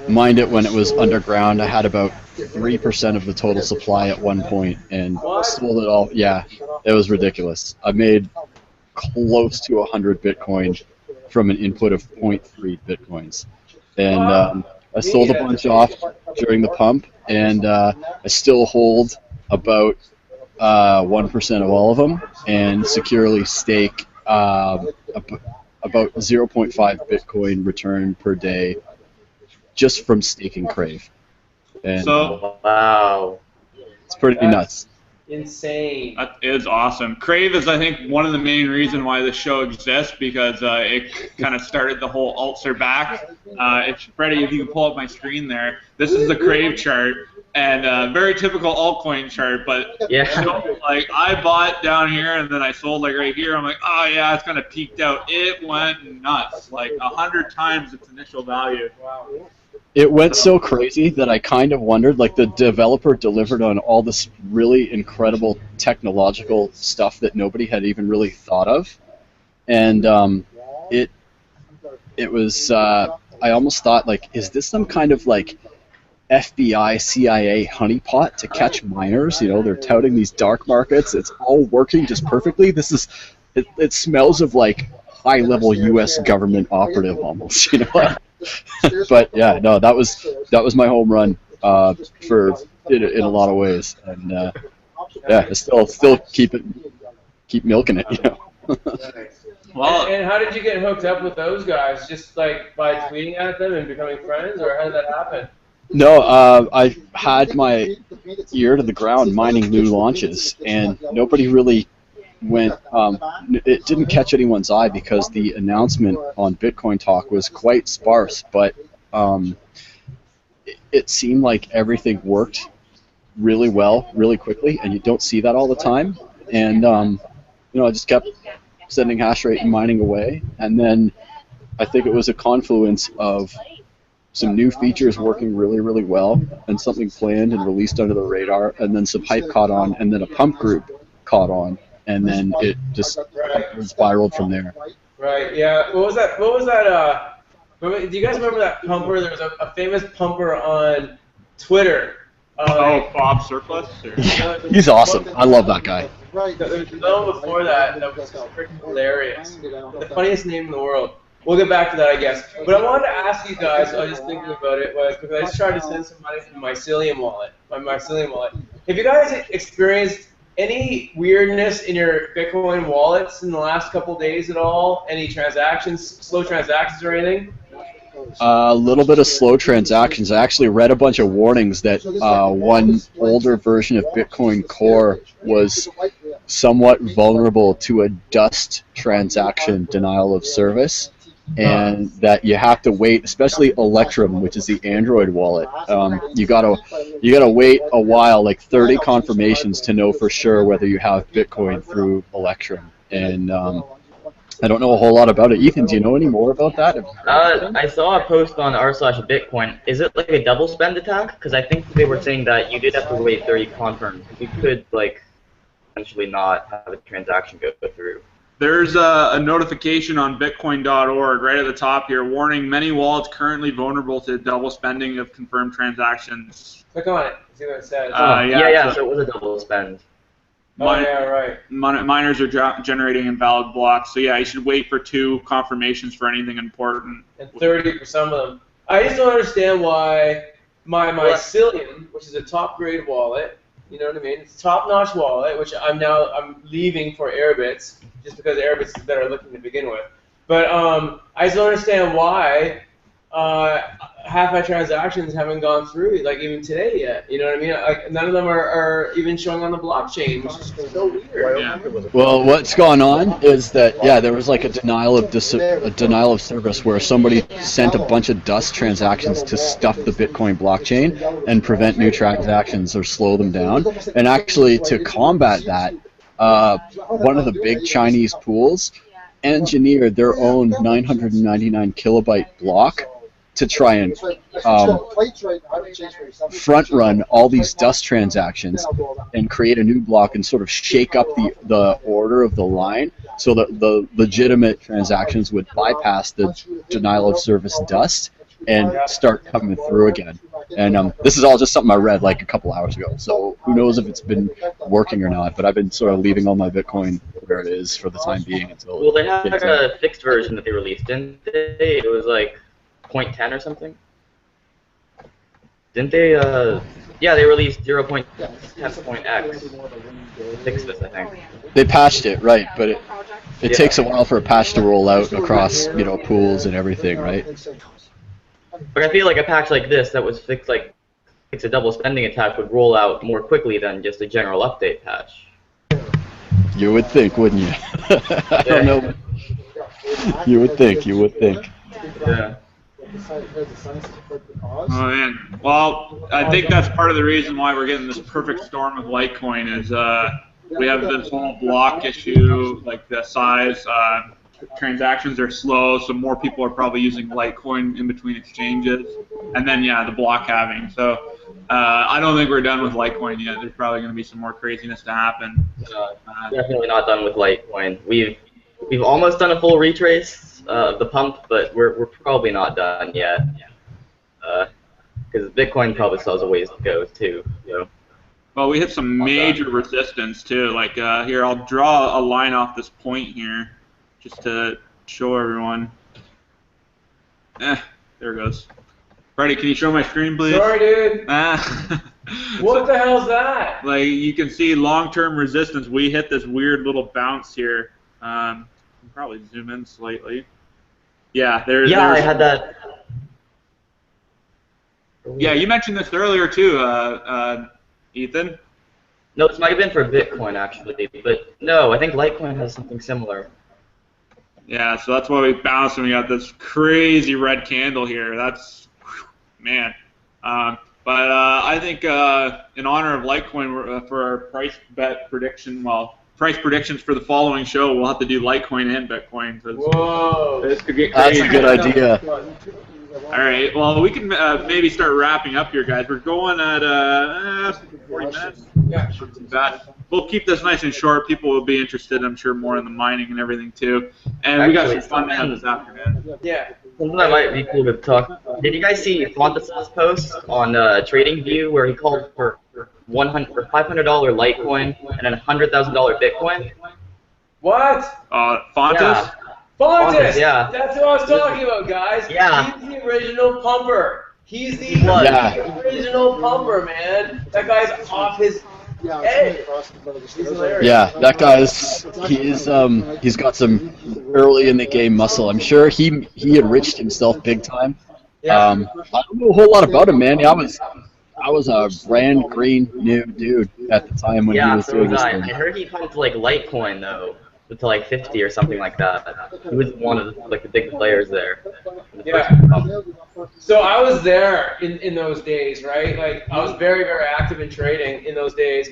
Speaker 3: mined it when it was underground. I had about 3% of the total supply at one point and sold it all. Yeah, it was ridiculous. I made close to 100 Bitcoin from an input of 0.3 Bitcoins. And I sold a bunch off during the pump, and I still hold about 1% of all of them and securely stake about 0.5 Bitcoin return per day just from staking Crave. And
Speaker 2: So
Speaker 4: wow.
Speaker 3: it's pretty nuts.
Speaker 1: Insane.
Speaker 2: That is awesome. Crave is, I think, one of the main reasons why this show exists, because it kind of started the whole alts are back. Freddie, if you can pull up my screen there, this is the Crave chart, and very typical altcoin chart, but
Speaker 4: Yeah.
Speaker 2: you know, like I bought down here and then I sold like right here. I'm like, oh yeah, it's kind of peaked out. It went nuts, like 100 times its initial value.
Speaker 1: Wow.
Speaker 3: It went so crazy that I kind of wondered, like the developer delivered on all this really incredible technological stuff that nobody had even really thought of, and it was I almost thought, like, is this some kind of like FBI, CIA honeypot to catch miners? You know, they're touting these dark markets. It's all working just perfectly. It smells of like high-level U.S. government operative almost, you know. But yeah, no, that was my home run in a lot of ways, and yeah, still keep milking it, you know.
Speaker 2: Well,
Speaker 1: And how did you get hooked up with those guys? Just like by tweeting at them and becoming friends, or how did that happen?
Speaker 3: No, I had my ear to the ground mining new launches, and nobody really went. It didn't catch anyone's eye because the announcement on Bitcoin Talk was quite sparse, but it seemed like everything worked really well, really quickly, and you don't see that all the time. And you know, I just kept sending hash rate and mining away, and then I think it was a confluence of some new features working really, really well, and something planned and released under the radar, and then some hype caught on, and then a pump group caught on, and then it just spiraled from there.
Speaker 1: Right. Yeah. What was that? Do you guys remember that pumper? There was a famous pumper on Twitter.
Speaker 2: Bob Surplus?
Speaker 3: Yeah, he's awesome. I love that guy.
Speaker 1: There was no one before that was freaking hilarious. The funniest name in the world. We'll get back to that, I guess. But I wanted to ask you guys, I was just thinking about it, because I just tried to send some money from my Mycelium wallet. Have you guys experienced any weirdness in your Bitcoin wallets in the last couple of days at all? Any transactions, slow transactions or anything?
Speaker 3: A little bit of slow transactions. I actually read a bunch of warnings that one older version of Bitcoin Core was somewhat vulnerable to a dust transaction denial of service, and that you have to wait, especially Electrum, which is the Android wallet. You gotta wait a while, like 30 confirmations, to know for sure whether you have Bitcoin through Electrum. And I don't know a whole lot about it. Ethan, do you know any more about that?
Speaker 4: I saw a post on r/Bitcoin. Is it like a double spend attack? Because I think they were saying that you did have to wait 30 confirms. You could like essentially not have a transaction go through.
Speaker 2: There's a notification on bitcoin.org right at the top here, warning many wallets currently vulnerable to double spending of confirmed transactions.
Speaker 1: Click on it. See what it says.
Speaker 4: So it was a double spend.
Speaker 1: Yeah, right.
Speaker 2: Miners are generating invalid blocks, so yeah, you should wait for 2 confirmations for anything important.
Speaker 1: And 30 for some of them. I just don't understand why my Mycelium, which is a top grade wallet, you know what I mean? It's a top-notch wallet, which I'm leaving for Airbits, just because Airbits is better looking to begin with. But I just don't understand why half my transactions haven't gone through, like even today yet. You know what I mean? Like none of them are even showing on the blockchain, which is so weird.
Speaker 2: Yeah.
Speaker 3: Well, what's going on is that there was like a denial of service where somebody sent a bunch of dust transactions to stuff the Bitcoin blockchain and prevent new transactions or slow them down. And actually, to combat that, one of the big Chinese pools engineered their own 999 kilobyte block to try and front run all these dust transactions and create a new block and sort of shake up the order of the line so that the legitimate transactions would bypass the denial of service dust and start coming through again. And this is all just something I read like a couple hours ago, so who knows if it's been working or not, but I've been sort of leaving all my Bitcoin where it is for the time being until...
Speaker 4: Well, they have like a fixed version that they released, didn't they? It was like 0.10 or something? Didn't they, yeah, they released 0.10.x. Fix this, I think.
Speaker 3: They patched it, right, but it takes a while for a patch to roll out across, pools and everything, right?
Speaker 4: But I feel like a patch like this that was fixed, like, fix a double spending attack would roll out more quickly than just a general update patch.
Speaker 3: You would think, wouldn't you? I don't know. You would think.
Speaker 4: Yeah.
Speaker 2: Oh man. Well, I think that's part of the reason why we're getting this perfect storm of Litecoin is we have this whole block issue, like the size. Transactions are slow, so more people are probably using Litecoin in between exchanges, and then the block halving. So I don't think we're done with Litecoin yet. There's probably going to be some more craziness to happen.
Speaker 4: Definitely not done with Litecoin. We've almost done a full retrace of the pump, but we're probably not done yet. Because Bitcoin probably still has a ways to go too.
Speaker 2: Well, we hit some major resistance too. Like here, I'll draw a line off this point here, just to show everyone. There it goes. Freddie, can you show my screen, please?
Speaker 1: Sorry, dude. What the hell's that?
Speaker 2: Like you can see, long-term resistance. We hit this weird little bounce here. I'll probably zoom in slightly. Yeah, there's.
Speaker 4: Yeah, I had that.
Speaker 2: Yeah, you mentioned this earlier too, Ethan.
Speaker 4: No, this might have been for Bitcoin actually, but no, I think Litecoin has something similar.
Speaker 2: Yeah, so that's why we bounced and we got this crazy red candle here. That's, man. But I think in honor of Litecoin, for our price bet prediction, price predictions for the following show, we'll have to do Litecoin and Bitcoin.
Speaker 1: Whoa.
Speaker 2: This could get crazy.
Speaker 3: That's a good idea.
Speaker 2: All right, well, we can maybe start wrapping up here, guys. We're going at 40 minutes.
Speaker 1: Yeah.
Speaker 2: Bad. We'll keep this nice and short. People will be interested, I'm sure, more in the mining and everything, too. And we got some fun to have this afternoon.
Speaker 1: Yeah.
Speaker 4: Something that might be cool to talk. Did you guys see Fonta's post on TradingView where he called for $500 Litecoin and then $100,000 Bitcoin?
Speaker 1: What?
Speaker 2: Fontas?
Speaker 4: Yeah.
Speaker 1: Fontas!
Speaker 4: Yeah.
Speaker 1: That's what I was talking about, guys.
Speaker 4: Yeah.
Speaker 1: He's the original pumper. He's the
Speaker 3: Yeah.
Speaker 1: original pumper, man. That guy's off his Hey, he's hilarious.
Speaker 3: Yeah, that guy's he's got some early in the game muscle. I'm sure he enriched himself big time.
Speaker 1: Yeah.
Speaker 3: I don't know a whole lot about him, man. I was a brand green new dude at the time when he
Speaker 4: Yeah,
Speaker 3: was
Speaker 4: so
Speaker 3: doing
Speaker 4: was
Speaker 3: this
Speaker 4: I.
Speaker 3: thing.
Speaker 4: I heard he pumped like Litecoin though, to like 50 or something like that. He was one of the, like the big players there.
Speaker 1: Yeah. So I was there in those days, right? Like I was very, very active in trading in those days.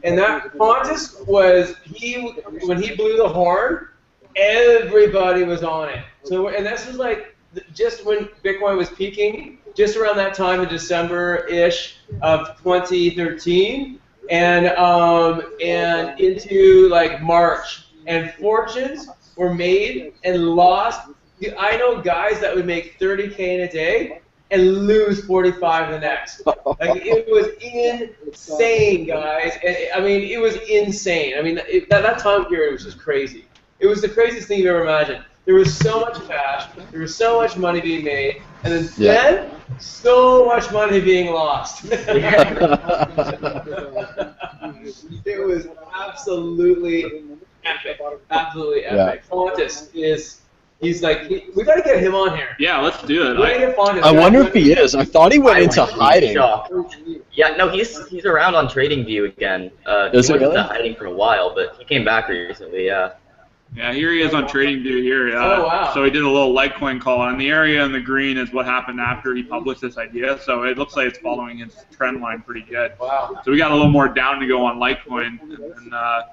Speaker 1: And that Fonta was when he blew the horn, everybody was on it. So and this was like just when Bitcoin was peaking, just around that time in December-ish of 2013, and into like March, and fortunes were made and lost. I know guys that would make 30K in a day and lose 45 the next. Like it was insane, guys. And I mean, it was insane. I mean, that time period was just crazy. It was the craziest thing you've ever imagined. There was so much cash, there was so much money being made, and then so much money being lost. It was absolutely epic. Absolutely epic. Fontis he's like, we got to get him on here.
Speaker 2: Yeah, let's do it.
Speaker 3: I wonder if he is. I thought he went into hiding.
Speaker 4: Yeah, no, he's around on TradingView again. He went into hiding for a while, but he came back recently, yeah.
Speaker 2: Yeah, here he is on TradingView here.
Speaker 1: Oh, wow.
Speaker 2: So he did a little Litecoin call, and the area in the green is what happened after he published this idea. So it looks like it's following his trend line pretty good.
Speaker 1: Wow.
Speaker 2: So we got a little more down to go on Litecoin, and I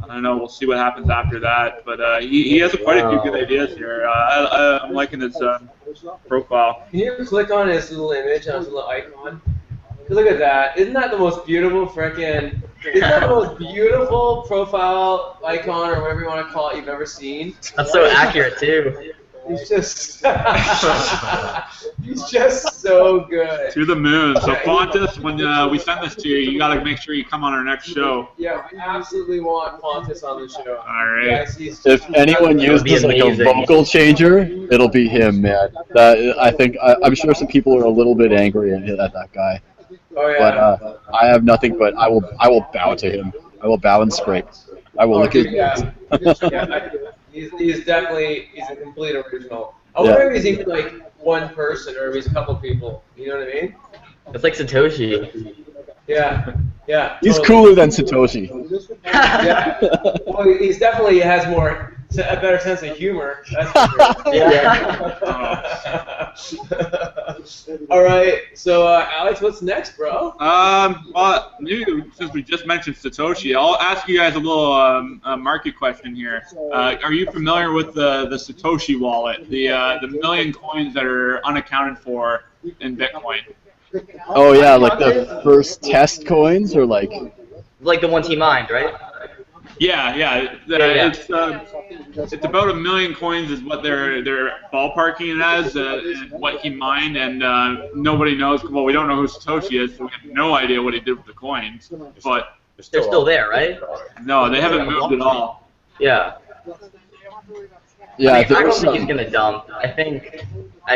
Speaker 2: don't know. We'll see what happens after that. But he has quite a few good ideas here. I'm liking his profile.
Speaker 1: Can you click on his little image, on his little icon? Look at that. Isn't that the most beautiful frickin'... Isn't that the most beautiful profile icon, or whatever you want to call it, you've ever seen?
Speaker 4: That's so accurate, too.
Speaker 1: He's just... he's just so good.
Speaker 2: To the moon. So Fontis, when we send this to you, you got to make sure you come on our next show.
Speaker 1: Yeah, we absolutely want Fontis on the show.
Speaker 2: All right.
Speaker 1: Yes,
Speaker 3: If anyone uses like a vocal changer, it'll be him, man. I'm sure some people are a little bit angry at that guy.
Speaker 1: Oh, yeah.
Speaker 3: But I have nothing but I will bow to him. I will bow and scrape. I will look at him.
Speaker 1: Yeah, he's definitely a complete original. I wonder if he's even like one person or if he's a couple people. You know what I mean?
Speaker 4: It's like Satoshi.
Speaker 1: Yeah. Yeah.
Speaker 3: He's
Speaker 1: totally.
Speaker 3: cooler than Satoshi.
Speaker 1: Yeah. Well, he definitely has a better sense of humor. That's for sure.
Speaker 4: Yeah.
Speaker 1: All right. So, Alex, what's next, bro?
Speaker 2: Well, since we just mentioned Satoshi, I'll ask you guys a little market question here. Are you familiar with the Satoshi Wallet, the million coins that are unaccounted for in Bitcoin?
Speaker 3: Oh yeah, like the first test coins, or like
Speaker 4: Like the ones he mined, right?
Speaker 2: Yeah. It's about 1 million coins is what they're ballparking it as, and what he mined, and nobody knows. Well, we don't know who Satoshi is, so we have no idea what he did with the coins. But
Speaker 4: They're still there, right?
Speaker 2: no, they haven't moved at all.
Speaker 4: Yeah.
Speaker 3: yeah.
Speaker 4: I don't think he's gonna dump. I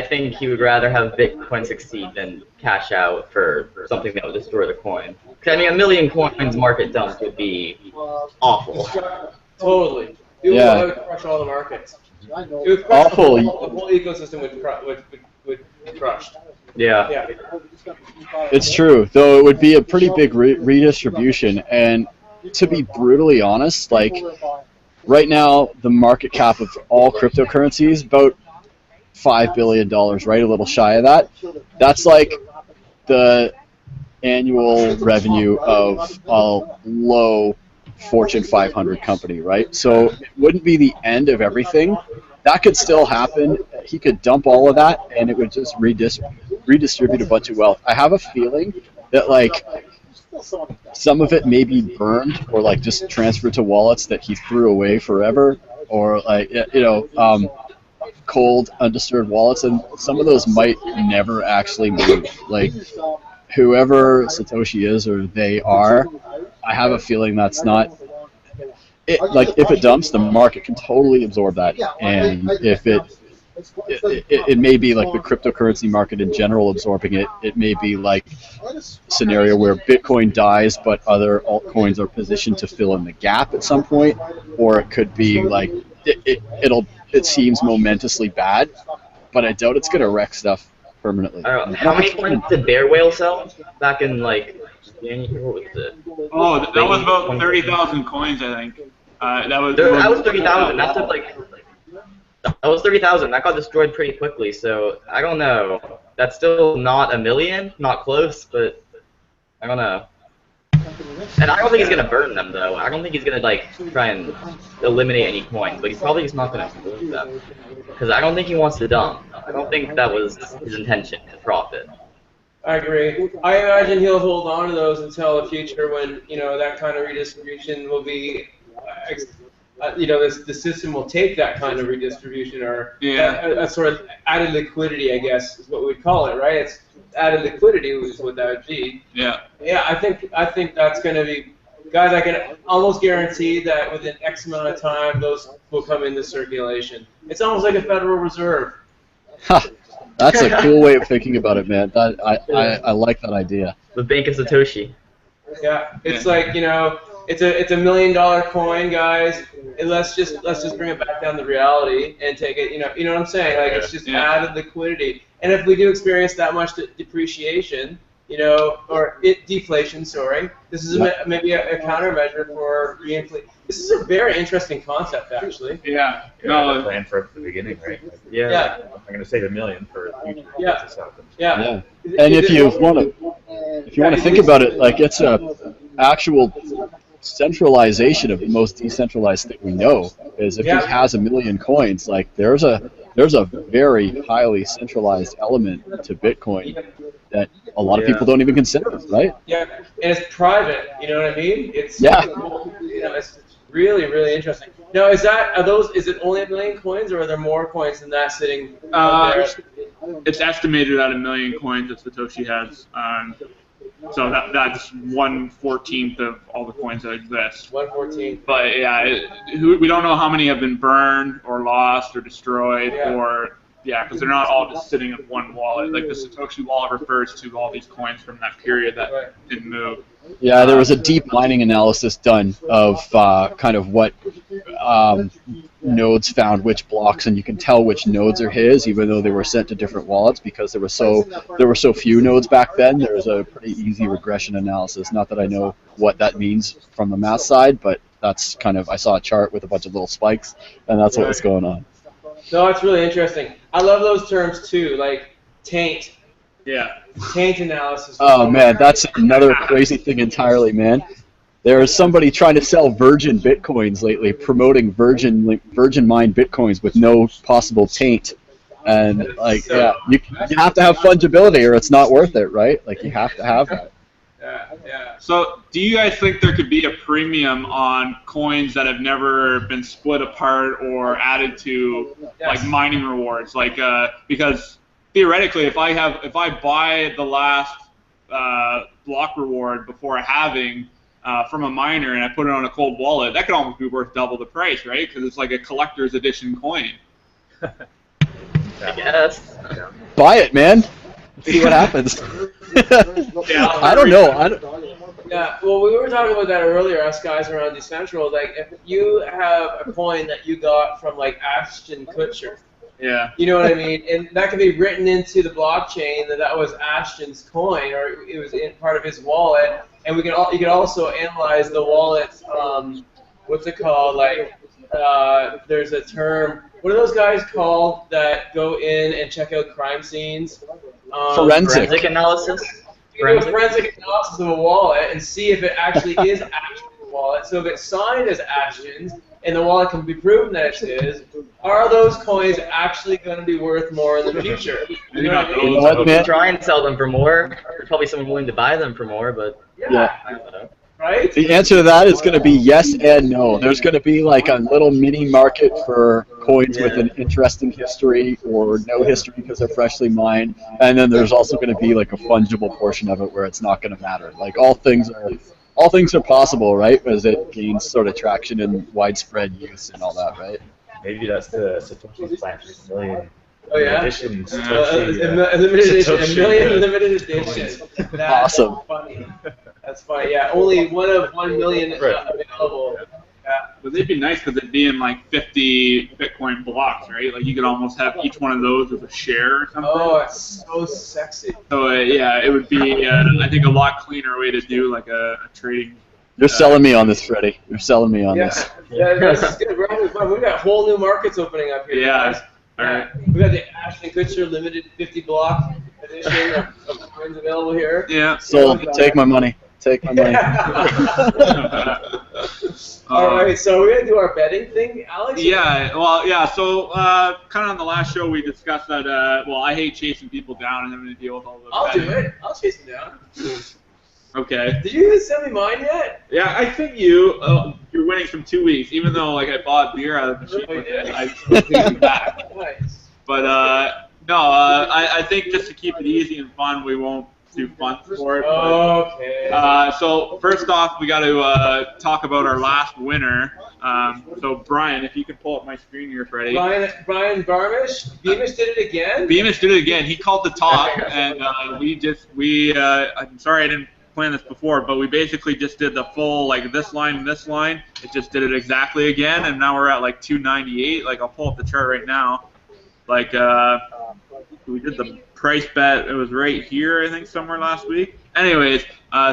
Speaker 4: think he would rather have Bitcoin succeed than cash out for something that would destroy the coin. 'Cause, I mean, 1 million coins market dump would be awful.
Speaker 1: Totally. It would crush all the markets. It would crush
Speaker 3: Awful.
Speaker 1: The whole ecosystem would be crushed.
Speaker 4: Yeah.
Speaker 1: Yeah.
Speaker 3: It's true, though it would be a pretty big redistribution, and to be brutally honest, like right now the market cap of all cryptocurrencies about $5 billion, right? A little shy of that. That's like the annual revenue of a low Fortune 500 company, right? So it wouldn't be the end of everything. That could still happen. He could dump all of that, and it would just redistribute a bunch of wealth. I have a feeling that like some of it may be burned or like just transferred to wallets that he threw away forever, or like cold, undisturbed wallets, and some of those might never actually move. Like whoever Satoshi is or they are, I have a feeling that's not. Like if it dumps, the market can totally absorb that, and if it it may be like the cryptocurrency market in general absorbing it. It may be like a scenario where Bitcoin dies, but other altcoins are positioned to fill in the gap at some point, or it could be like it seems momentously bad, but I doubt it's gonna wreck stuff permanently.
Speaker 4: I don't know. How many coins did Bear Whale sell back in like January? What was it?
Speaker 2: Oh, that was about 30,000 coins, I think. That was
Speaker 4: 30,000. That took like. That was 30,000. That got destroyed pretty quickly. So I don't know. That's still not a million. Not close, but I don't know. And I don't think he's gonna burn them though. I don't think he's gonna like try and eliminate any coins. But he's probably just not gonna move them because I don't think he wants to dump. I don't think that was his intention to profit.
Speaker 1: I agree. I imagine he'll hold on to those until the future when that kind of redistribution will be. The system will take that kind of redistribution or a sort of added liquidity, I guess, is what we'd call it, right? It's added liquidity is what that would be.
Speaker 2: Yeah.
Speaker 1: Yeah, I think that's going to be, guys. I can almost guarantee that within X amount of time, those will come into circulation. It's almost like a Federal Reserve.
Speaker 3: Ha! That's a cool way of thinking about it, man. I like that idea.
Speaker 4: The Bank of Satoshi.
Speaker 1: Yeah, it's like it's a $1 million coin, guys. And let's just bring it back down to reality and take it. You know what I'm saying? Like it's just added liquidity. And if we do experience that much depreciation, or deflation, sorry, this is maybe a countermeasure for reinflation. This is a very interesting concept, actually.
Speaker 2: Yeah.
Speaker 5: No, plan for the beginning, right?
Speaker 1: Yeah.
Speaker 5: I'm going to save $1 million for the future.
Speaker 1: Yeah.
Speaker 5: This happens.
Speaker 1: Yeah.
Speaker 3: And if you want to think about it, like it's a actual centralization of the most decentralized thing we know is if he has 1 million coins, like there's a very highly centralized element to Bitcoin that a lot of people don't even consider, right?
Speaker 1: Yeah, and it's private. You know what I mean? It's it's really, really interesting. Now, is it only 1 million coins, or are there more coins than that sitting out there?
Speaker 2: It's estimated at 1 million coins that Satoshi has. So that's 1/14 of all the coins that exist.
Speaker 1: 1/14.
Speaker 2: But we don't know how many have been burned or lost or destroyed because they're not all just sitting in one wallet. Like the Satoshi Wallet refers to all these coins from that period that didn't move.
Speaker 3: Yeah, there was a deep mining analysis done of kind of what nodes found which blocks, and you can tell which nodes are his, even though they were sent to different wallets because there were so few nodes back then. There was a pretty easy regression analysis. Not that I know what that means from the math side, but that's kind of, I saw a chart with a bunch of little spikes, and that's what was going on.
Speaker 1: No, it's really interesting. I love those terms too, like taint.
Speaker 2: Yeah.
Speaker 1: Taint analysis.
Speaker 3: Oh man, that's another crazy thing entirely, man. There is somebody trying to sell virgin bitcoins lately, promoting virgin mined bitcoins with no possible taint, and you have to have fungibility or it's not worth it, right? Like you have to have that.
Speaker 1: Yeah.
Speaker 2: So, do you guys think there could be a premium on coins that have never been split apart or added to like mining rewards? Like, because theoretically, if I buy the last block reward before halving from a miner and I put it on a cold wallet, that could almost be worth double the price, right? Because it's like a collector's edition coin.
Speaker 4: I guess.
Speaker 3: Buy it, man. See what happens. I don't know.
Speaker 1: Yeah, well, we were talking about that earlier, us guys around Decentral. Like, if you have a coin that you got from, like, Ashton Kutcher, you know what I mean? And that can be written into the blockchain that was Ashton's coin, or it was in part of his wallet. And you can also analyze the wallet's, what's it called? Like, there's a term. What are those guys called that go in and check out crime scenes?
Speaker 3: Forensic
Speaker 4: analysis.
Speaker 1: You can do a forensic analysis of a wallet and see if it actually is Ashton's wallet. So if it's signed as Ashton's and the wallet can be proven that it's his, are those coins actually going to be worth more in the future? You know what I mean?
Speaker 4: Try and sell them for more. There's probably someone willing to buy them for more, but I don't know.
Speaker 1: Right?
Speaker 3: The answer to that is going to be yes and no. There's going to be like a little mini market for coins with an interesting history or no history because they're freshly mined, and then there's also going to be like a fungible portion of it where it's not going to matter. Like all things are possible, right? As it gains sort of traction and widespread use and all that, right?
Speaker 5: Maybe that's the Satoshi's plan for 1 million
Speaker 1: Oh yeah.
Speaker 5: Edition.
Speaker 1: A limited edition, a million limited edition. That's
Speaker 3: Awesome.
Speaker 1: funny. That's funny. Yeah, only one of 1 million available. Yeah.
Speaker 2: But they'd be nice because it'd be in like 50 Bitcoin blocks, right? Like you could almost have each one of those as a share or something.
Speaker 1: Oh, it's so sexy.
Speaker 2: So yeah, it would be I think a lot cleaner way to do like a trading.
Speaker 3: You're selling me on this, Freddie. You're selling me on this.
Speaker 1: Yeah, this is good. We're having fun. We've got whole new markets opening up here.
Speaker 2: Yeah.
Speaker 1: Guys.
Speaker 2: All right.
Speaker 1: We got the Ashton Kutcher limited 50 block edition of coins available here.
Speaker 2: Yeah.
Speaker 3: So take my money. Take my money.
Speaker 1: All right, so we're gonna do our betting thing, Alex.
Speaker 2: Yeah, well, yeah. So, kind of on the last show, we discussed that. Well, I hate chasing people down and having to deal with all those.
Speaker 1: I'll do it. I'll chase him down.
Speaker 2: Okay.
Speaker 1: Did you even send me mine yet?
Speaker 2: Yeah, I think you're winning from 2 weeks, even though like I bought beer out of the machine with it. I think you back.
Speaker 1: Nice.
Speaker 2: But no, I think just to keep it easy and fun, we won't do fun for it.
Speaker 1: Okay.
Speaker 2: So first off, we got to talk about our last winner. So Brian, if you could pull up my screen here, Freddie.
Speaker 1: Brian Beamish did it again.
Speaker 2: Beamish did it again. He called the top, and I'm sorry I didn't plan this before, but we basically just did the full like this line and this line. It just did it exactly again, and now we're at like 298. Like I'll pull up the chart right now. Like we did the price bet. It was right here, I think, somewhere last week. Anyways,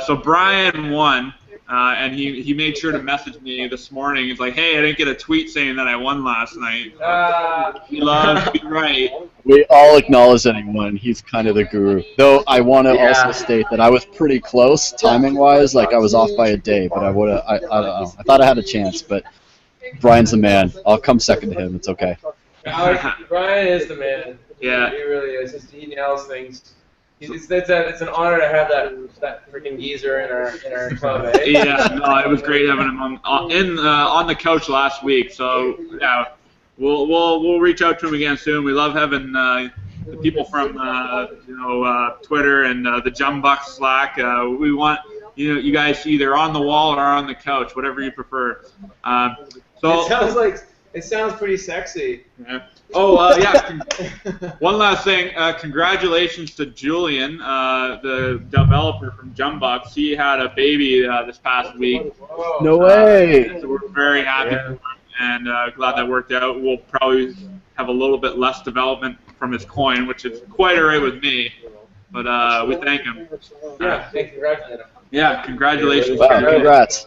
Speaker 2: so Brian won, and he made sure to message me this morning. He's like, hey, I didn't get a tweet saying that I won last night. He loves to be right.
Speaker 3: We all acknowledge that he won. He's kind of the guru. Though I want to also state that I was pretty close timing-wise. Like I was off by a day, but I don't know. I thought I had a chance, but Brian's the man. I'll come second to him. It's okay.
Speaker 1: Brian is the man.
Speaker 2: Yeah.
Speaker 1: He really is. He nails things. It's an honor to have that freaking geezer in our club. Eh?
Speaker 2: Yeah, no, it was great having him on the couch last week. So yeah, we'll reach out to him again soon. We love having the people from Twitter and the Jumbuck Slack. We want you guys either on the wall or on the couch, whatever you prefer.
Speaker 1: It sounds pretty sexy.
Speaker 2: Yeah. Oh, yeah. One last thing. Congratulations to Julian, the developer from Jumbucks. He had a baby this past week.
Speaker 3: No way.
Speaker 2: So we're very happy for him and glad that worked out. We'll probably have a little bit less development from his coin, which is quite all right with me. But we thank him.
Speaker 1: Yeah, congratulations.
Speaker 2: Yeah, congratulations.
Speaker 3: Wow, congrats.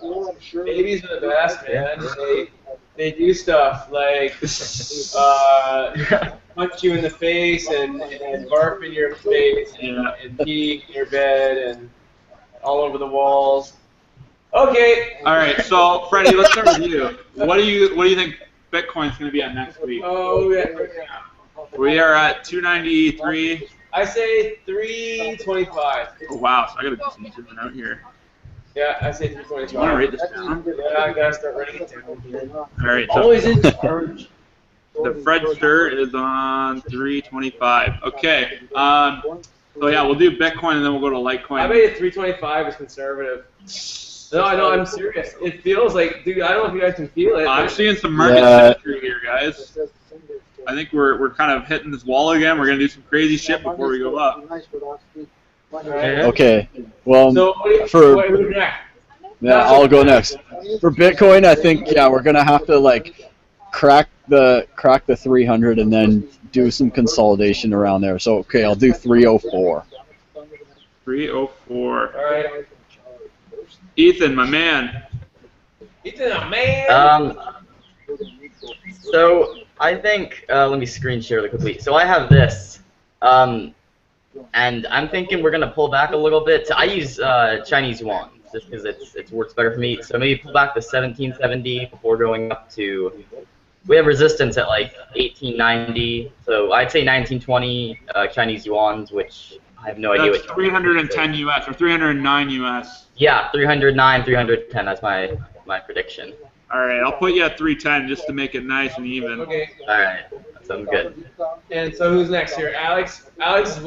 Speaker 1: Babies are the best, man. They do stuff like punch you in the face and barf in your face and pee in your bed and all over the walls. Okay.
Speaker 2: All right, so Freddie, let's start with you. What do you think Bitcoin's going to be at next week?
Speaker 1: Oh yeah.
Speaker 2: We are at 293.
Speaker 1: I say 325.
Speaker 2: Oh wow, so I got to do some zooming out here.
Speaker 1: Yeah, I say 325.
Speaker 2: Do you want to write this down?
Speaker 1: Yeah, I gotta start writing it down here.
Speaker 2: All right. So
Speaker 1: Always in charge.
Speaker 2: the Fredster is on 325. Okay. So yeah, we'll do Bitcoin and then we'll go to Litecoin.
Speaker 1: I bet 325 is conservative. No, I'm serious. It feels like, dude, I don't know if you guys can feel it.
Speaker 2: I'm seeing some market symmetry here, guys. I think we're kind of hitting this wall again. We're gonna do some crazy shit before we go up.
Speaker 3: Okay. Well,
Speaker 1: who's next?
Speaker 3: Yeah, I'll go next. For Bitcoin, I think we're gonna have to like crack the 300 and then do some consolidation around there. So okay, I'll do 304.
Speaker 2: 304.
Speaker 1: All right.
Speaker 2: Ethan, my man.
Speaker 1: Ethan, a man.
Speaker 4: So I think let me screen share really quickly. So I have this. And I'm thinking we're gonna pull back a little bit. I use Chinese yuan just because it works better for me. So maybe pull back to 1770 before going up to. We have resistance at like 1890. So I'd say 1920 Chinese yuans, which I have no idea what.
Speaker 2: 310 US or 309 US.
Speaker 4: Yeah, 309, 310. That's my prediction.
Speaker 2: All right, I'll put you at 310 just to make it nice and even.
Speaker 1: Okay.
Speaker 4: All right, that sounds good.
Speaker 1: And so who's next here? Alex. Alex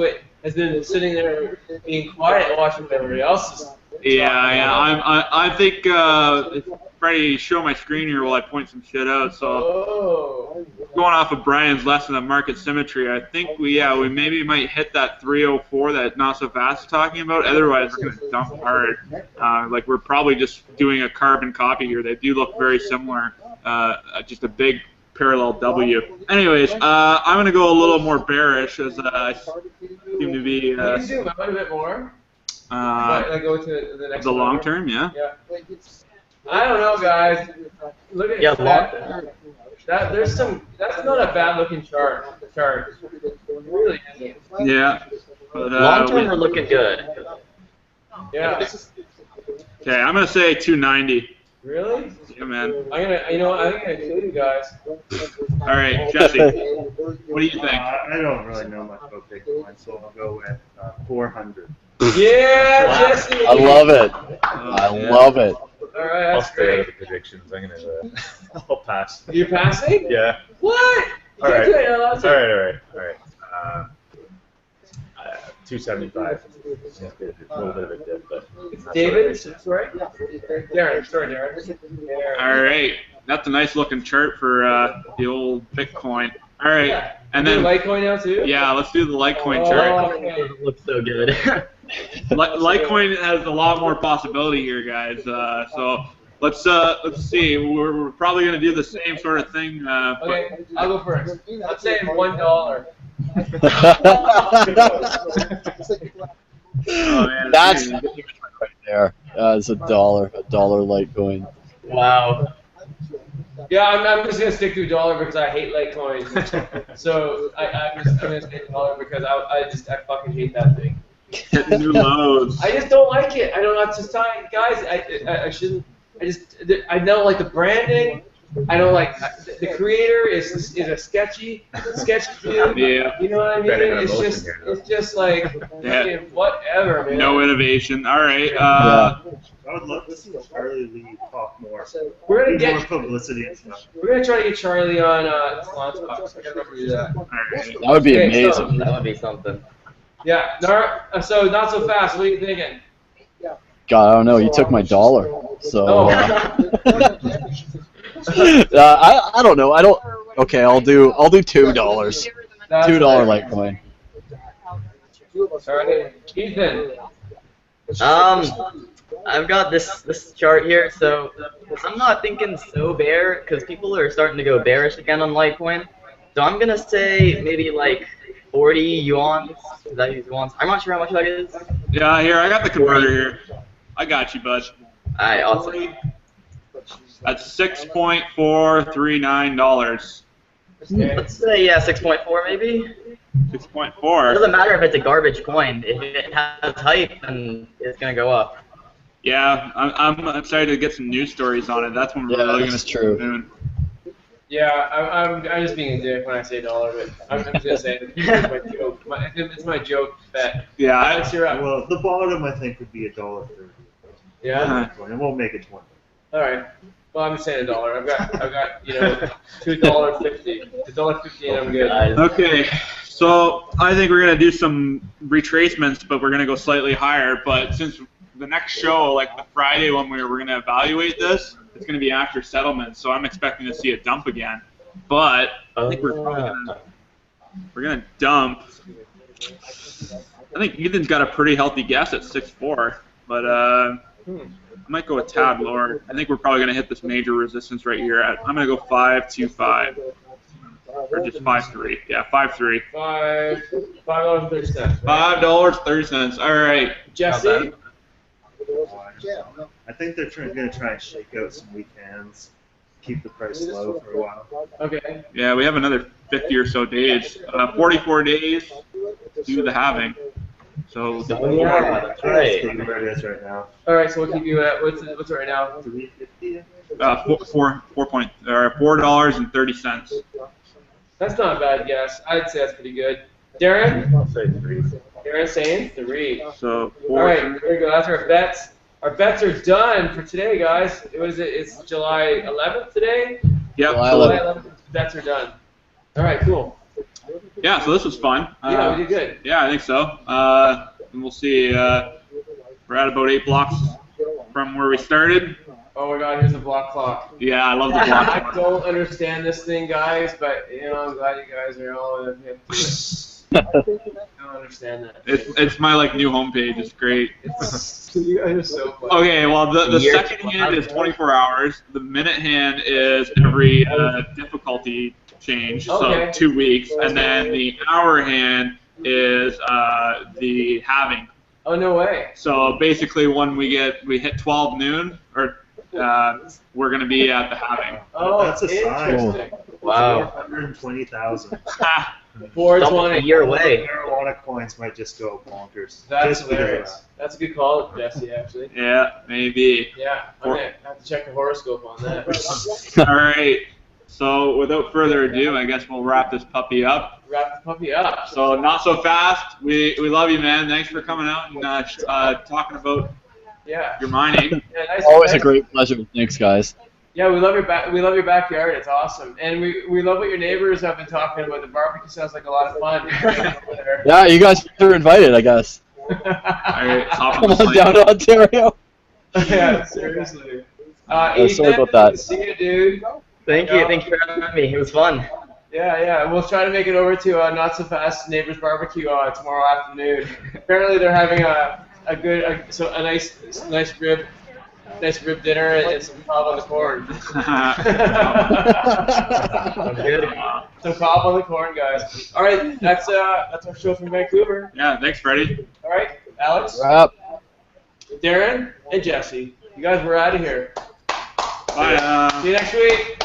Speaker 1: has been sitting there being quiet, watching what everybody else is.
Speaker 2: Yeah. I think if Freddie, show my screen here while I point some shit out. So.
Speaker 1: Oh.
Speaker 2: going off of Brian's lesson of market symmetry, I think we maybe might hit that 304 that NotSoFast is talking about. Otherwise, we're going to dump hard. Like we're probably just doing a carbon copy here. They do look very similar. Just a big parallel W. Anyways, I'm going to go a little more bearish as I seem to be.
Speaker 1: Can you zoom out a bit more? Like go to the next.
Speaker 2: The long term, yeah.
Speaker 1: Yeah. I don't know, guys. Look at that. That's not a bad looking chart. It really isn't.
Speaker 2: Yeah. But,
Speaker 4: long term, we're looking good.
Speaker 1: Yeah.
Speaker 2: Okay, I'm gonna say 290.
Speaker 1: Really?
Speaker 2: Yeah, man.
Speaker 1: You know what? I think I'm gonna kill you guys.
Speaker 2: All right, Jesse. What do you think?
Speaker 5: I don't really know much about Bitcoin, so I'll go with 400.
Speaker 1: Yeah, Jesse.
Speaker 3: I love it. I love it.
Speaker 1: All right,
Speaker 5: I'll
Speaker 1: that's
Speaker 5: stay out of
Speaker 1: great.
Speaker 5: the predictions. I'm gonna. I'll pass.
Speaker 1: You're passing?
Speaker 5: Yeah.
Speaker 1: What?
Speaker 5: All right.
Speaker 1: You can't do it, that's it.
Speaker 5: All right. 275. It's a little bit of a dip, but
Speaker 1: It's David, sorry? Darren, sorry, Darren.
Speaker 2: All right, that's a nice looking chart for the old Bitcoin. All right, and then
Speaker 1: Litecoin now too?
Speaker 2: yeah, let's do the Litecoin chart.
Speaker 1: Okay.
Speaker 4: It looks so good.
Speaker 2: Litecoin has a lot more possibility here, guys. So let's see. We're probably gonna do the same sort of thing.
Speaker 1: Okay, I'll go first. I'm saying $1.
Speaker 2: Oh, man,
Speaker 3: That's right there. It's $1 Litecoin.
Speaker 4: Wow.
Speaker 1: Yeah, I'm just gonna stick to $1 because I hate Litecoin. So I'm gonna stick to $1 because I fucking hate that thing.
Speaker 2: hitting new lows.
Speaker 1: I just don't like it. I don't know. It's just time, guys. I shouldn't. I don't like the branding. I don't like the creator is a sketchy dude.
Speaker 2: Yeah.
Speaker 1: You know what I mean? It's just like whatever, man.
Speaker 2: No innovation. All right.
Speaker 5: I would love to see Charlie Lee talk more.
Speaker 1: We're gonna
Speaker 5: More
Speaker 1: get
Speaker 5: publicity and stuff.
Speaker 1: we're gonna try to get Charlie on Fonta. I gotta remember to do that.
Speaker 2: All right.
Speaker 3: That would be
Speaker 1: Okay, so-
Speaker 3: amazing.
Speaker 4: That would be something.
Speaker 1: Yeah. So not so fast. What are you thinking?
Speaker 3: God, I don't know. You took my $1. So
Speaker 1: Oh.
Speaker 3: I don't know. I don't. Okay, I'll do $2. $2 Litecoin.
Speaker 1: All right, Ethan.
Speaker 4: I've got this chart here, so I'm not thinking so bear because people are starting to go bearish again on Litecoin. So I'm gonna say maybe like 40 yuan. Is that yuan? I'm not sure how much that is.
Speaker 2: Yeah, here I got the converter here. I got you, bud.
Speaker 4: Alright, awesome.
Speaker 2: That's $6.439.
Speaker 4: Let's say 6.4 maybe.
Speaker 2: 6.4.
Speaker 4: It doesn't matter if it's a garbage coin. If it has hype, then it's gonna go up.
Speaker 2: Yeah, I'm excited to get some news stories on it. That's when we're
Speaker 3: Yeah,
Speaker 2: really
Speaker 3: that's
Speaker 2: gonna
Speaker 3: true.
Speaker 2: Doing.
Speaker 1: Yeah, I'm just being a dick when I say $1, but I'm just gonna say it. It's my joke. It's my joke bet.
Speaker 2: Yeah,
Speaker 1: Alex, you're up.
Speaker 5: Well, the bottom I think would be $1.30.
Speaker 1: Yeah.
Speaker 5: And we'll make it 20.
Speaker 1: All right. Well, I'm just saying $1. I've got $2.50. $1.50 and I'm good.
Speaker 2: Okay, so I think we're gonna do some retracements, but we're gonna go slightly higher. But since the next show, like the Friday when we're gonna evaluate this, it's gonna be after settlement, so I'm expecting to see a dump again. But I think we're probably gonna dump. I think Ethan's got a pretty healthy guess at 6.4, but I might go a tad lower. I think we're probably gonna hit this major resistance right here. I'm gonna go 5.25. Or just 5.3. Yeah, 5.3.
Speaker 1: $5.30.
Speaker 2: $5.30. All right.
Speaker 1: Jesse.
Speaker 5: I think they're going to try and shake out some weak hands, keep the price low for a while.
Speaker 1: Okay.
Speaker 2: Yeah, we have another 50 or so days. 44 days to do the halving. So
Speaker 4: Yeah, that's right.
Speaker 5: Take it where it is right now.
Speaker 1: All right. So we'll keep you at what's it right now?
Speaker 5: 350.
Speaker 2: $4.30.
Speaker 1: That's not a bad guess. I'd say that's pretty good. Darren.
Speaker 5: I'll say 3.
Speaker 1: Darren's saying 3.
Speaker 2: So
Speaker 1: All right, there we go. That's our bets. Our bets are done for today, guys. What is it? It's July 11th today?
Speaker 2: Yep.
Speaker 3: July
Speaker 1: July
Speaker 3: 11th.
Speaker 1: 11th. Bets are done. All right, cool.
Speaker 2: Yeah. So this was fun.
Speaker 1: Yeah, we did good.
Speaker 2: Yeah, I think so. And we'll see. We're at about 8 blocks from where we started.
Speaker 1: Oh my God, here's the block clock.
Speaker 2: Yeah, I love the
Speaker 1: I
Speaker 2: block.
Speaker 1: don't understand this thing, guys, but I'm glad you guys are all hip to it. I don't understand that.
Speaker 2: It's my like new homepage. It's great.
Speaker 1: You guys are so funny.
Speaker 2: Okay, well the
Speaker 4: Year
Speaker 2: second hand is 24 hours. The minute hand is every difficulty change,
Speaker 1: Okay.
Speaker 2: so 2 weeks, and then the hour hand is the halving.
Speaker 1: Oh, no way.
Speaker 2: So basically, when we hit 12 noon, or we're gonna be at the halving.
Speaker 1: Oh,
Speaker 5: That's a sign.
Speaker 1: interesting.
Speaker 4: Wow.
Speaker 5: 120,000.
Speaker 1: 420.
Speaker 4: A year away.
Speaker 5: Marijuana coins might just go bonkers.
Speaker 1: That's
Speaker 5: just because of
Speaker 1: hilarious. That's a good call, Jesse, actually.
Speaker 2: Yeah, maybe.
Speaker 1: Yeah, I'm going to have to check the horoscope on that.
Speaker 2: All right. So without further ado, I guess we'll wrap this puppy up.
Speaker 1: Wrap the puppy up.
Speaker 2: So not so fast. We love you, man. Thanks for coming out and talking about
Speaker 1: Yeah.
Speaker 2: your mining.
Speaker 1: Yeah, nice,
Speaker 3: Always a
Speaker 1: nice.
Speaker 3: great pleasure. Thanks, guys.
Speaker 1: Yeah, we love your backyard. It's awesome, and we love what your neighbors have been talking about. The barbecue sounds like a lot of fun.
Speaker 3: Yeah, you guys are invited, I guess.
Speaker 2: All right, hop
Speaker 3: Come
Speaker 2: on the
Speaker 3: on
Speaker 2: plane.
Speaker 3: down to Ontario.
Speaker 1: Yeah, seriously.
Speaker 3: sorry
Speaker 1: Ethan,
Speaker 3: about that.
Speaker 1: See you, dude.
Speaker 4: Thank you for having me. It was fun.
Speaker 1: Yeah. We'll try to make it over to NotSoFast Neighbors Barbecue tomorrow afternoon. Apparently, they're having a nice rib dinner and some cob on the corn.
Speaker 4: Good.
Speaker 1: Some cob on the corn, guys. All right, that's our show from Vancouver.
Speaker 2: Yeah, thanks, Freddie.
Speaker 1: All right, Alex,
Speaker 3: Wrap.
Speaker 1: Darren, and Jesse. You guys, we're out of here.
Speaker 2: Bye.
Speaker 1: See you next week.